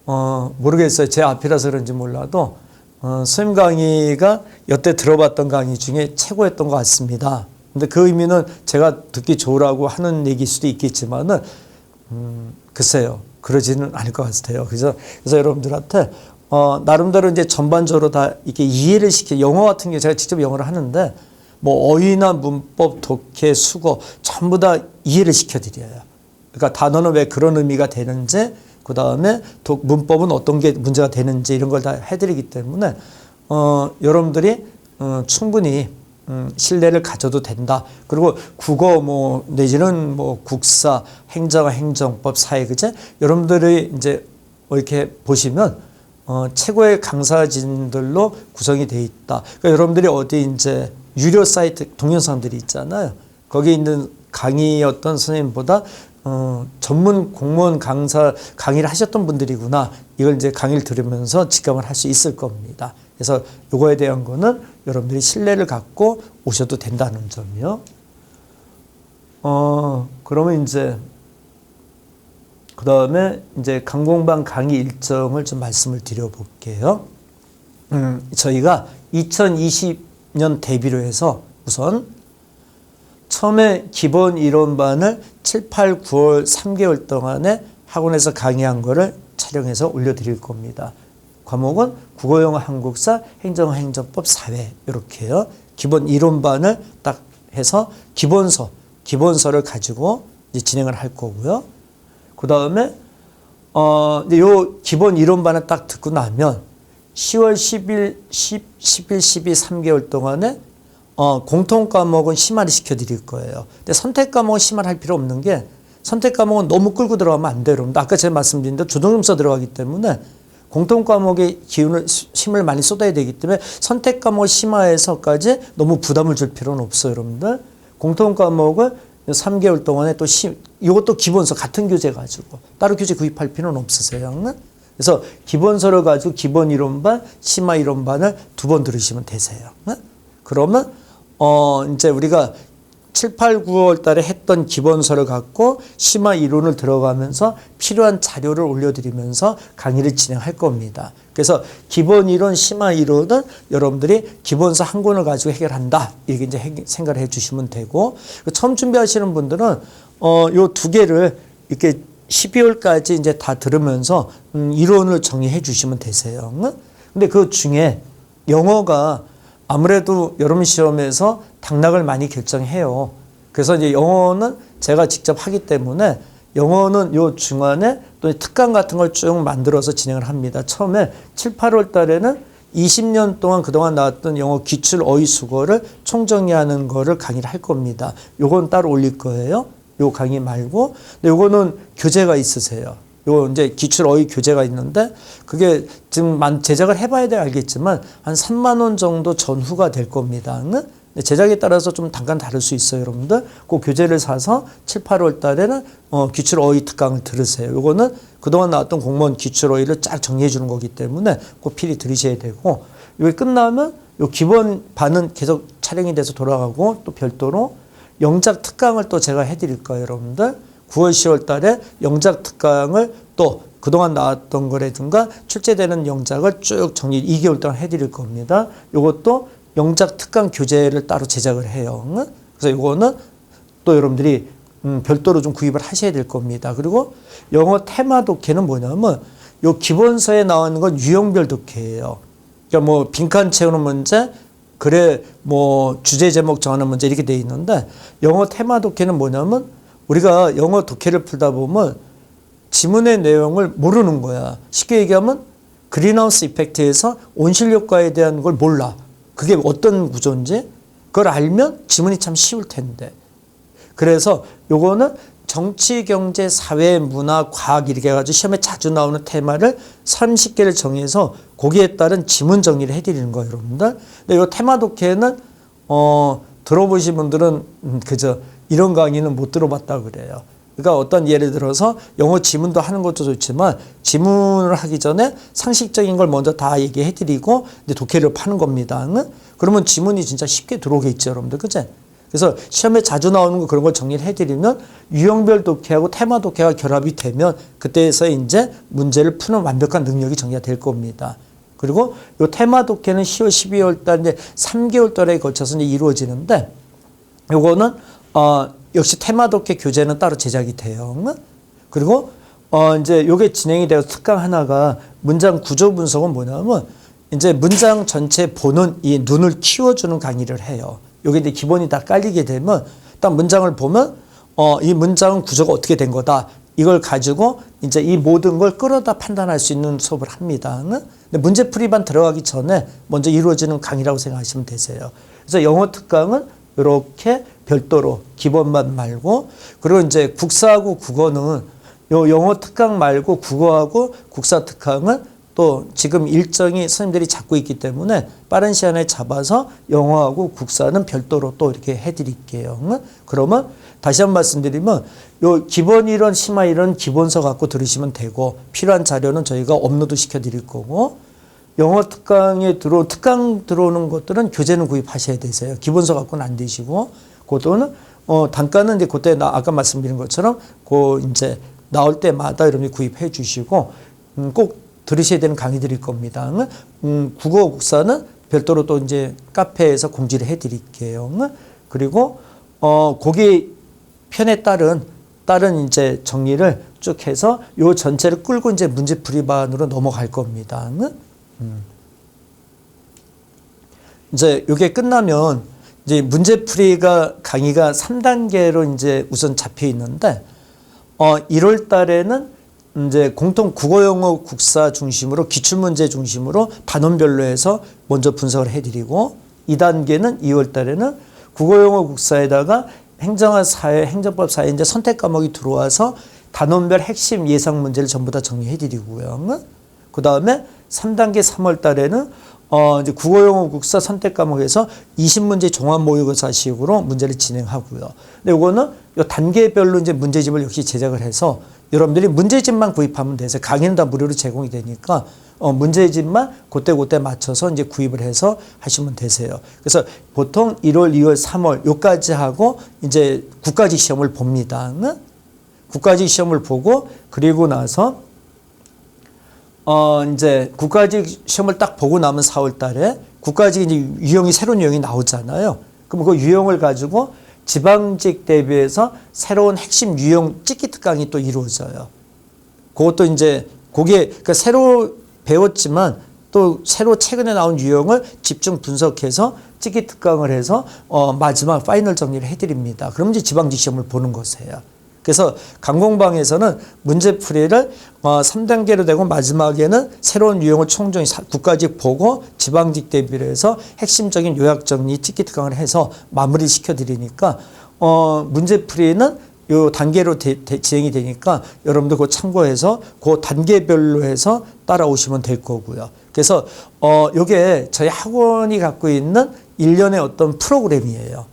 Speaker 1: 모르겠어요. 제 앞이라서 그런지 몰라도 선생님 강의가 여태 들어봤던 강의 중에 최고였던 것 같습니다. 근데 그 의미는 제가 듣기 좋으라고 하는 얘기일 수도 있겠지만은 글쎄요. 그러지는 않을 것 같아요. 그래서 여러분들한테 나름대로 이제 전반적으로 다 이렇게 이해를 영어 같은 게 제가 직접 영어를 하는데 뭐 어휘나 문법, 독해, 수거 전부 다 이해를 시켜드려요. 그러니까 단어는 왜 그런 의미가 되는지, 그 다음에 문법은 어떤 게 문제가 되는지 이런 걸 다 해드리기 때문에 여러분들이 충분히 신뢰를 가져도 된다. 그리고 국어 뭐 내지는 뭐 국사, 행정법, 사회, 그제 여러분들이 이제 이렇게 보시면 최고의 강사진들로 구성이 돼 있다. 그러니까 여러분들이 어디 이제 유료 사이트 동영상들이 있잖아요. 거기에 있는 강의였던 선생님보다 전문 공무원 강의를 하셨던 분들이구나. 이걸 이제 강의를 들으면서 직감을 할 수 있을 겁니다. 그래서 이거에 대한 거는 여러분들이 신뢰를 갖고 오셔도 된다는 점이요. 그러면 이제 그 다음에 이제 강공방 강의 일정을 좀 말씀을 드려볼게요. 저희가 2020년 대비로 해서 우선 처음에 기본 이론반을 7, 8, 9월 3개월 동안에 학원에서 강의한 거를 촬영해서 올려드릴 겁니다. 과목은 국어, 영어, 한국사, 행정법, 사회 이렇게요. 기본 이론반을 딱 해서 기본서를 가지고 이제 진행을 할 거고요. 그 다음에 요 기본 이론반을 딱 듣고 나면 10월 10일, 12, 3개월 동안에 공통 과목은 심화를 시켜드릴 거예요. 근데 선택 과목은 심화를 할 필요 없는 게 선택 과목은 너무 끌고 들어가면 안 돼요. 여러분. 아까 제가 말씀드린 대로 주동점수 들어가기 때문에 공통 과목의 힘을 많이 쏟아야 되기 때문에 선택 과목 심화해서까지 너무 부담을 줄 필요는 없어요. 여러분들. 공통 과목을 3개월 동안에 또 이것도 기본서 같은 교재 가지고 따로 교재 구입할 필요는 없으세요. 그래서 기본서를 가지고 기본 이론반, 심화 이론반을 2번 들으시면 되세요. 그러면 이제 우리가 7, 8, 9월 달에 했던 기본서를 갖고 심화 이론을 들어가면서 필요한 자료를 올려드리면서 강의를 진행할 겁니다. 그래서 기본 이론, 심화 이론은 여러분들이 기본서 한 권을 가지고 해결한다. 이렇게 이제 생각을 해 주시면 되고, 처음 준비하시는 분들은 요 2개를 이렇게 12월까지 이제 다 들으면서 이론을 정리해 주시면 되세요. 근데 그 중에 영어가 아무래도 여름 시험에서 당락을 많이 결정해요. 그래서 이제 영어는 제가 직접 하기 때문에 영어는 요 중간에 또 특강 같은 걸 쭉 만들어서 진행을 합니다. 처음에 7, 8월 달에는 20년 동안 그동안 나왔던 영어 기출 어휘 수거를 총정리하는 거를 강의를 할 겁니다. 요건 따로 올릴 거예요. 요 강의 말고. 근데 요거는 교재가 있으세요. 요 이제 기출 어휘 교재가 있는데 그게 지금 제작을 해봐야 돼 알겠지만 한 3만 원 정도 전후가 될 겁니다. 제작에 따라서 좀 단가는 다를 수 있어요, 여러분들. 그 교재를 사서 7, 8월 달에는 기출 어휘 특강을 들으세요. 요거는 그동안 나왔던 공무원 기출 어휘를 쫙 정리해 주는 거기 때문에 꼭 필히 들으셔야 되고, 이게 끝나면 요 기본 반은 계속 촬영이 돼서 돌아가고 또 별도로 영작 특강을 또 제가 해드릴 거예요, 여러분들. 9월, 10월 달에 영작 특강을 또 그동안 나왔던 거라든가 출제되는 영작을 쭉 정리 2개월 동안 해드릴 겁니다. 이것도 영작 특강 교재를 따로 제작을 해요. 그래서 이거는 또 여러분들이 별도로 좀 구입을 하셔야 될 겁니다. 그리고 영어 테마 독해는 뭐냐면 요 기본서에 나오는 건 유형별 독해예요. 그러니까 뭐 빈칸 채우는 문제, 그래 뭐 주제 제목 정하는 문제 이렇게 돼 있는데, 영어 테마 독해는 뭐냐면 우리가 영어 독해를 풀다 보면 지문의 내용을 모르는 거야. 쉽게 얘기하면 그린하우스 이펙트에서 온실효과에 대한 걸 몰라. 그게 어떤 구조인지 그걸 알면 지문이 참 쉬울 텐데. 그래서 요거는 정치, 경제, 사회, 문화, 과학 이렇게 해가지고 시험에 자주 나오는 테마를 30개를 정해서 거기에 따른 지문 정리를 해드리는 거예요, 여러분들. 근데 이 테마 독해는 들어보신 분들은 그저 이런 강의는 못 들어봤다 그래요. 그러니까 어떤 예를 들어서 영어 지문도 하는 것도 좋지만 지문을 하기 전에 상식적인 걸 먼저 다 얘기해 드리고 이제 독해를 파는 겁니다. 응? 그러면 지문이 진짜 쉽게 들어오겠죠, 여러분들. 그죠? 그래서 시험에 자주 나오는 거 그런 걸 정리를 해 드리면 유형별 독해하고 테마 독해가 결합이 되면 그때에서 이제 문제를 푸는 완벽한 능력이 정리가 될 겁니다. 그리고 요 테마 독해는 10월, 12월 달 이제 3개월 달에 걸쳐서 이제 이루어지는데 요거는 역시 테마 독해 교재는 따로 제작이 돼요. 그리고 이제 요게 진행이 되어 특강 하나가 문장 구조 분석은 뭐냐면 이제 문장 전체 보는 이 눈을 키워주는 강의를 해요. 요게 이제 기본이 다 깔리게 되면 딱 문장을 보면 이 문장은 구조가 어떻게 된 거다. 이걸 가지고 이제 이 모든 걸 끌어다 판단할 수 있는 수업을 합니다. 근데 문제풀이반 들어가기 전에 먼저 이루어지는 강의라고 생각하시면 되세요. 그래서 영어 특강은 이렇게 별도로 기본만 말고 그리고 이제 국사하고 국어는 요 영어 특강 말고 국어하고 국사 특강은 또 지금 일정이 선생님들이 잡고 있기 때문에 빠른 시간에 잡아서 영어하고 국사는 별도로 또 이렇게 해드릴게요. 그러면 다시 한번 말씀드리면 요 기본 이론, 심화 이론 기본서 갖고 들으시면 되고 필요한 자료는 저희가 업로드 시켜드릴 거고 영어 특강 들어오는 것들은 교재는 구입하셔야 되세요. 기본서 갖고는 안 되시고 그것도는 단가는 이제 그때 아까 말씀드린 것처럼 이제 나올 때마다 여러분이 구입해 주시고 꼭 들으셔야 되는 강의들일 겁니다. 국어 국사는 별도로 또 이제 카페에서 공지를 해 드릴게요. 그리고 거기 편에 따른 이제 정리를 쭉 해서 요 전체를 끌고 이제 문제풀이반으로 넘어갈 겁니다. 이제 요게 끝나면 이제 문제풀이가 강의가 3단계로 이제 우선 잡혀 있는데 1월 달에는 이제 공통 국어 영어 국사 중심으로 기출문제 중심으로 단원별로 해서 먼저 분석을 해드리고 2단계는 2월 달에는 국어 영어 국사에다가 행정학 사회 행정법 사회 이제 선택 과목이 들어와서 단원별 핵심 예상 문제를 전부 다 정리해드리고요. 그 다음에 3단계 3월 달에는 이제 국어 영어 국사 선택 과목에서 20문제 종합 모의고사식으로 문제를 진행하고요. 근데 이거는 요 단계별로 이제 문제집을 역시 제작을 해서 여러분들이 문제집만 구입하면 돼서 강의는 다 무료로 제공이 되니까 문제집만 그때 맞춰서 이제 구입을 해서 하시면 되세요. 그래서 보통 1월, 2월, 3월 요까지 하고 이제 국가직 시험을 봅니다. 국가직 시험을 보고 그리고 나서 이제 국가직 시험을 딱 보고 나면 4월 달에 국가직 이제 새로운 유형이 나오잖아요. 그럼 그 유형을 가지고 지방직 대비해서 새로운 핵심 유형 찍기 특강이 또 이루어져요. 그것도 이제 그러니까 새로 배웠지만 또 새로 최근에 나온 유형을 집중 분석해서 찍기 특강을 해서 마지막 파이널 정리를 해드립니다. 그럼 이제 지방직 시험을 보는 것이에요. 그래서 강공방에서는 문제풀이를 3단계로 되고 마지막에는 새로운 유형을 총정리 국가직 보고 지방직 대비를 해서 핵심적인 요약정리 찍기 특강을 해서 마무리 시켜드리니까 문제풀이는 요 단계로 진행이 되니까 여러분들 그거 참고해서 그 단계별로 해서 따라오시면 될 거고요. 그래서 요게 저희 학원이 갖고 있는 1년의 어떤 프로그램이에요.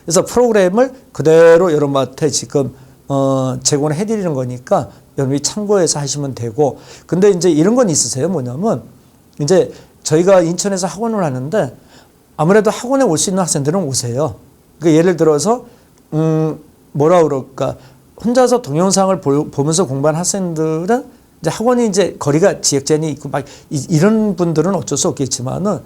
Speaker 1: 그래서 프로그램을 그대로 여러분한테 지금 제공을 해드리는 거니까 여러분이 참고해서 하시면 되고 근데 이제 이런 건 있으세요. 뭐냐면 이제 저희가 인천에서 학원을 하는데 아무래도 학원에 올 수 있는 학생들은 오세요. 그러니까 예를 들어서 뭐라 그럴까 혼자서 동영상을 보면서 공부하는 학생들은 이제 학원이 이제 거리가 지역제한이 있고 막 이런 분들은 어쩔 수 없겠지만은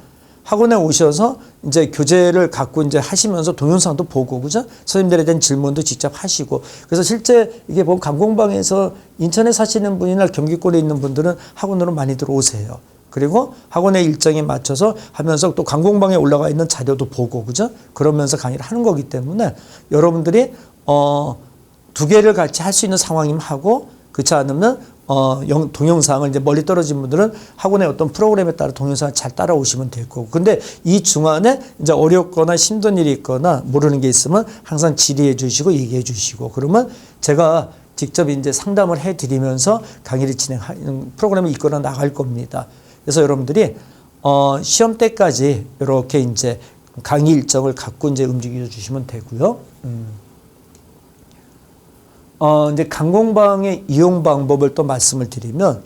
Speaker 1: 학원에 오셔서 이제 교재를 갖고 이제 하시면서 동영상도 보고, 그죠? 선생님들에 대한 질문도 직접 하시고. 그래서 실제 이게 보면 강공방에서 인천에 사시는 분이나 경기권에 있는 분들은 학원으로 많이 들어오세요. 그리고 학원의 일정에 맞춰서 하면서 또 강공방에 올라가 있는 자료도 보고, 그죠? 그러면서 강의를 하는 거기 때문에 여러분들이, 두 개를 같이 할 수 있는 상황이면 하고, 그렇지 않으면 동영상을 이제 멀리 떨어진 분들은 학원의 어떤 프로그램에 따라 동영상을 잘 따라오시면 될 거고. 근데 이 중간에 이제 어렵거나 힘든 일이 있거나 모르는 게 있으면 항상 질의해 주시고 얘기해 주시고 그러면 제가 직접 이제 상담을 해 드리면서 강의를 진행하는 프로그램을 이끌어 나갈 겁니다. 그래서 여러분들이 시험 때까지 이렇게 이제 강의 일정을 갖고 이제 움직여 주시면 되고요. 이제 강공방의 이용 방법을 또 말씀을 드리면,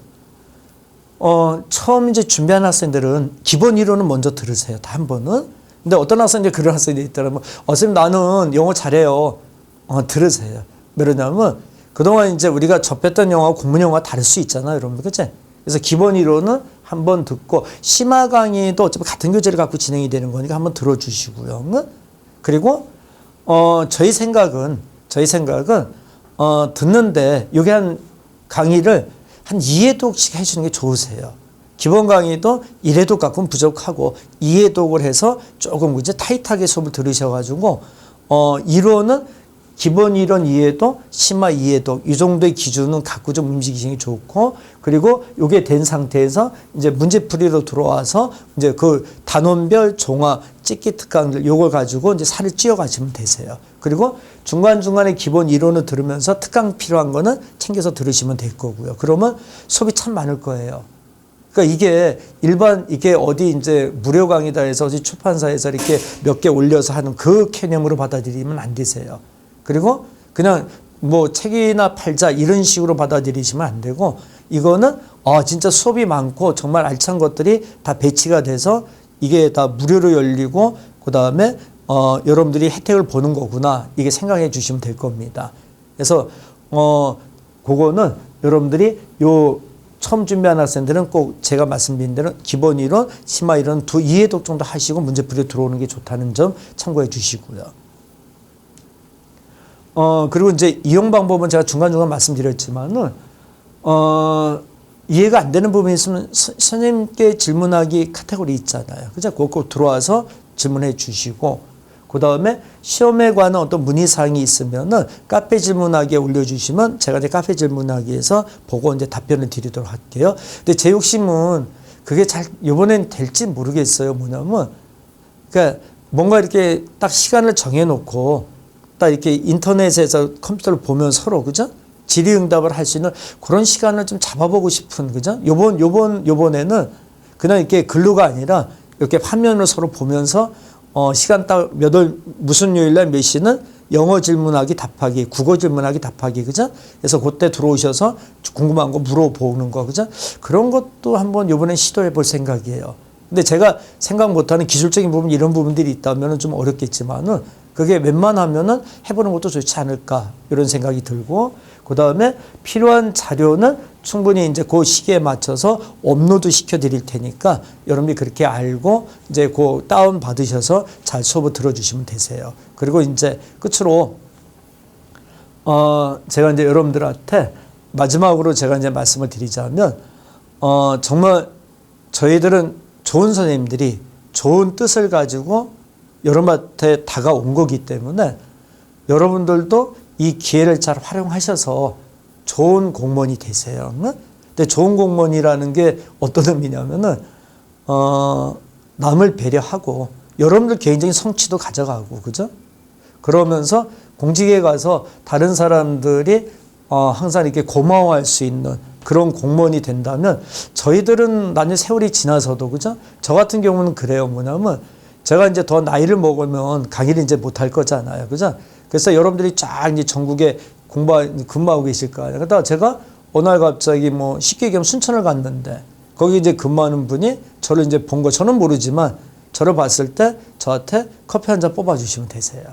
Speaker 1: 처음 이제 준비한 학생들은 기본 이론은 먼저 들으세요. 다 한 번은. 근데 어떤 학생들이 그런 학생들이 있더라면, 선생님 나는 영어 잘해요. 들으세요. 왜 그러냐면, 그동안 이제 우리가 접했던 영어와 공문 영어가 다를 수 있잖아요, 여러분. 그치? 그래서 기본 이론은 한번 듣고, 심화 강의도 어차피 같은 교재를 갖고 진행이 되는 거니까 한번 들어주시고요. 그리고, 저희 생각은, 듣는데, 요게 한 강의를 한 2회독씩 해주는 게 좋으세요. 기본 강의도 1회독 갖고는 부족하고 2회독을 해서 조금 이제 타이트하게 수업을 들으셔가지고, 이론은 기본 이론 2회독, 심화 2회독, 이 정도의 기준은 갖고 좀 움직이시는 게 좋고, 그리고 요게 된 상태에서 이제 문제풀이로 들어와서 이제 그 단원별 종합, 찍기 특강들 요걸 가지고 이제 살을 찌어 가시면 되세요. 그리고 중간중간에 기본 이론을 들으면서 특강 필요한 거는 챙겨서 들으시면 될 거고요. 그러면 수업이 참 많을 거예요. 그러니까 이게 어디 이제 무료 강의다 해서 어디 출판사에서 이렇게 몇 개 올려서 하는 그 개념으로 받아들이면 안 되세요. 그리고 그냥 뭐 책이나 팔자 이런 식으로 받아들이시면 안 되고, 이거는 진짜 수업이 많고 정말 알찬 것들이 다 배치가 돼서 이게 다 무료로 열리고, 그 다음에 여러분들이 혜택을 보는 거구나, 이게 생각해 주시면 될 겁니다. 그래서 그거는 여러분들이 처음 준비한 학생들은 꼭 제가 말씀드린 대로 기본 이론, 심화 이론 2회독 정도 하시고 문제풀이 들어오는 게 좋다는 점 참고해 주시고요. 그리고 이제 이용 방법은 제가 중간중간 말씀드렸지만은, 이해가 안 되는 부분이 있으면 선생님께 질문하기 카테고리 있잖아요. 그죠? 그거 들어와서 질문해 주시고, 그 다음에 시험에 관한 어떤 문의사항이 있으면은 카페 질문하기에 올려주시면 제가 이제 카페 질문하기에서 보고 이제 답변을 드리도록 할게요. 근데 제 욕심은 그게 이번엔 될지 모르겠어요. 뭐냐면, 그러니까 뭔가 이렇게 딱 시간을 정해놓고 딱 이렇게 인터넷에서 컴퓨터를 보면 서로, 그죠? 질의응답을 할 수 있는 그런 시간을 좀 잡아보고 싶은, 그죠? 요번에는 그냥 이렇게 글로가 아니라 이렇게 화면을 서로 보면서, 시간 딱 무슨 요일날 몇 시는 영어 질문하기 답하기, 국어 질문하기 답하기, 그죠? 그래서 그때 들어오셔서 궁금한 거 물어보는 거, 그죠? 그런 것도 한번 요번에 시도해 볼 생각이에요. 근데 제가 생각 못하는 기술적인 부분, 이런 부분들이 있다면 좀 어렵겠지만은, 그게 웬만하면은 해보는 것도 좋지 않을까, 이런 생각이 들고, 그 다음에 필요한 자료는 충분히 이제 그 시기에 맞춰서 업로드 시켜 드릴 테니까 여러분이 그렇게 알고 이제 그 다운 받으셔서 잘 수업을 들어주시면 되세요. 그리고 이제 끝으로, 제가 이제 여러분들한테 마지막으로 제가 이제 말씀을 드리자면, 정말 저희들은 좋은 선생님들이 좋은 뜻을 가지고 여러분한테 다가온 거기 때문에 여러분들도 이 기회를 잘 활용하셔서 좋은 공무원이 되세요. 근데 좋은 공무원이라는 게 어떤 의미냐면은, 남을 배려하고 여러분들 개인적인 성취도 가져가고, 그죠? 그러면서 공직에 가서 다른 사람들이 항상 이렇게 고마워할 수 있는 그런 공무원이 된다면, 저희들은 나중에 세월이 지나서도, 그죠? 저 같은 경우는 그래요. 뭐냐면, 제가 이제 더 나이를 먹으면 강의를 이제 못할 거잖아요. 그죠? 그래서 여러분들이 쫙 이제 전국에 근무하고 계실 거 아니에요. 그러다가 제가 어느 날 갑자기 뭐 쉽게 얘기하면 순천을 갔는데, 거기 이제 근무하는 분이 저를 이제 본 거, 저는 모르지만 저를 봤을 때 저한테 커피 한 잔 뽑아주시면 되세요.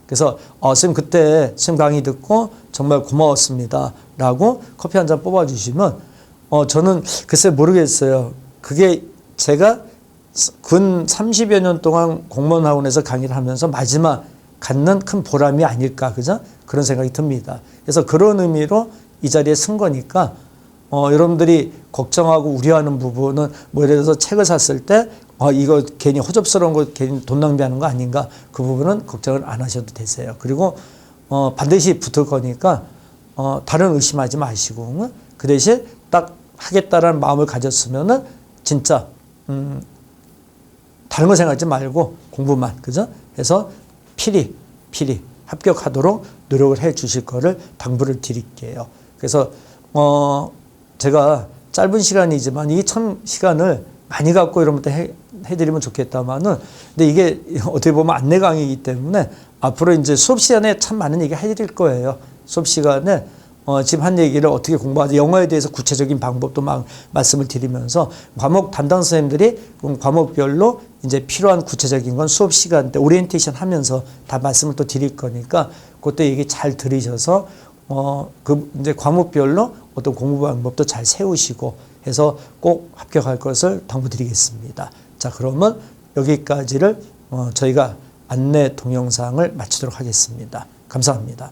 Speaker 1: 그래서, 선생님 그때 선생님 강의 듣고 정말 고마웠습니다 라고 커피 한 잔 뽑아주시면, 저는 글쎄 모르겠어요. 그게 제가 근 30여 년 동안 공무원학원에서 강의를 하면서 마지막 갖는 큰 보람이 아닐까, 그죠? 그런 생각이 듭니다. 그래서 그런 의미로 이 자리에 쓴 거니까, 여러분들이 걱정하고 우려하는 부분은 뭐 예를 들어서 책을 샀을 때, 이거 괜히 허접스러운 거 괜히 돈 낭비하는 거 아닌가, 그 부분은 걱정을 안 하셔도 되세요. 그리고, 반드시 붙을 거니까, 다른 의심하지 마시고, 그 대신 딱 하겠다라는 마음을 가졌으면은 진짜, 다른 거 생각하지 말고 공부만, 그죠? 해서 필히 합격하도록 노력을 해 주실 거를 당부를 드릴게요. 그래서 제가 짧은 시간이지만 이 참 시간을 많이 갖고 여러분한테 해드리면 좋겠다마는, 근데 이게 어떻게 보면 안내 강의이기 때문에 앞으로 이제 수업 시간에 참 많은 얘기 해드릴 거예요. 수업 시간에 지금 한 얘기를 어떻게 공부하지, 영어에 대해서 구체적인 방법도 막 말씀을 드리면서 과목 담당 선생님들이 과목별로 이제 필요한 구체적인 건 수업 시간 때 오리엔테이션 하면서 다 말씀을 또 드릴 거니까 그것도 얘기 잘 들으셔서 그 이제 과목별로 어떤 공부 방법도 잘 세우시고 해서 꼭 합격할 것을 당부드리겠습니다. 자, 그러면 여기까지를 저희가 안내 동영상을 마치도록 하겠습니다. 감사합니다.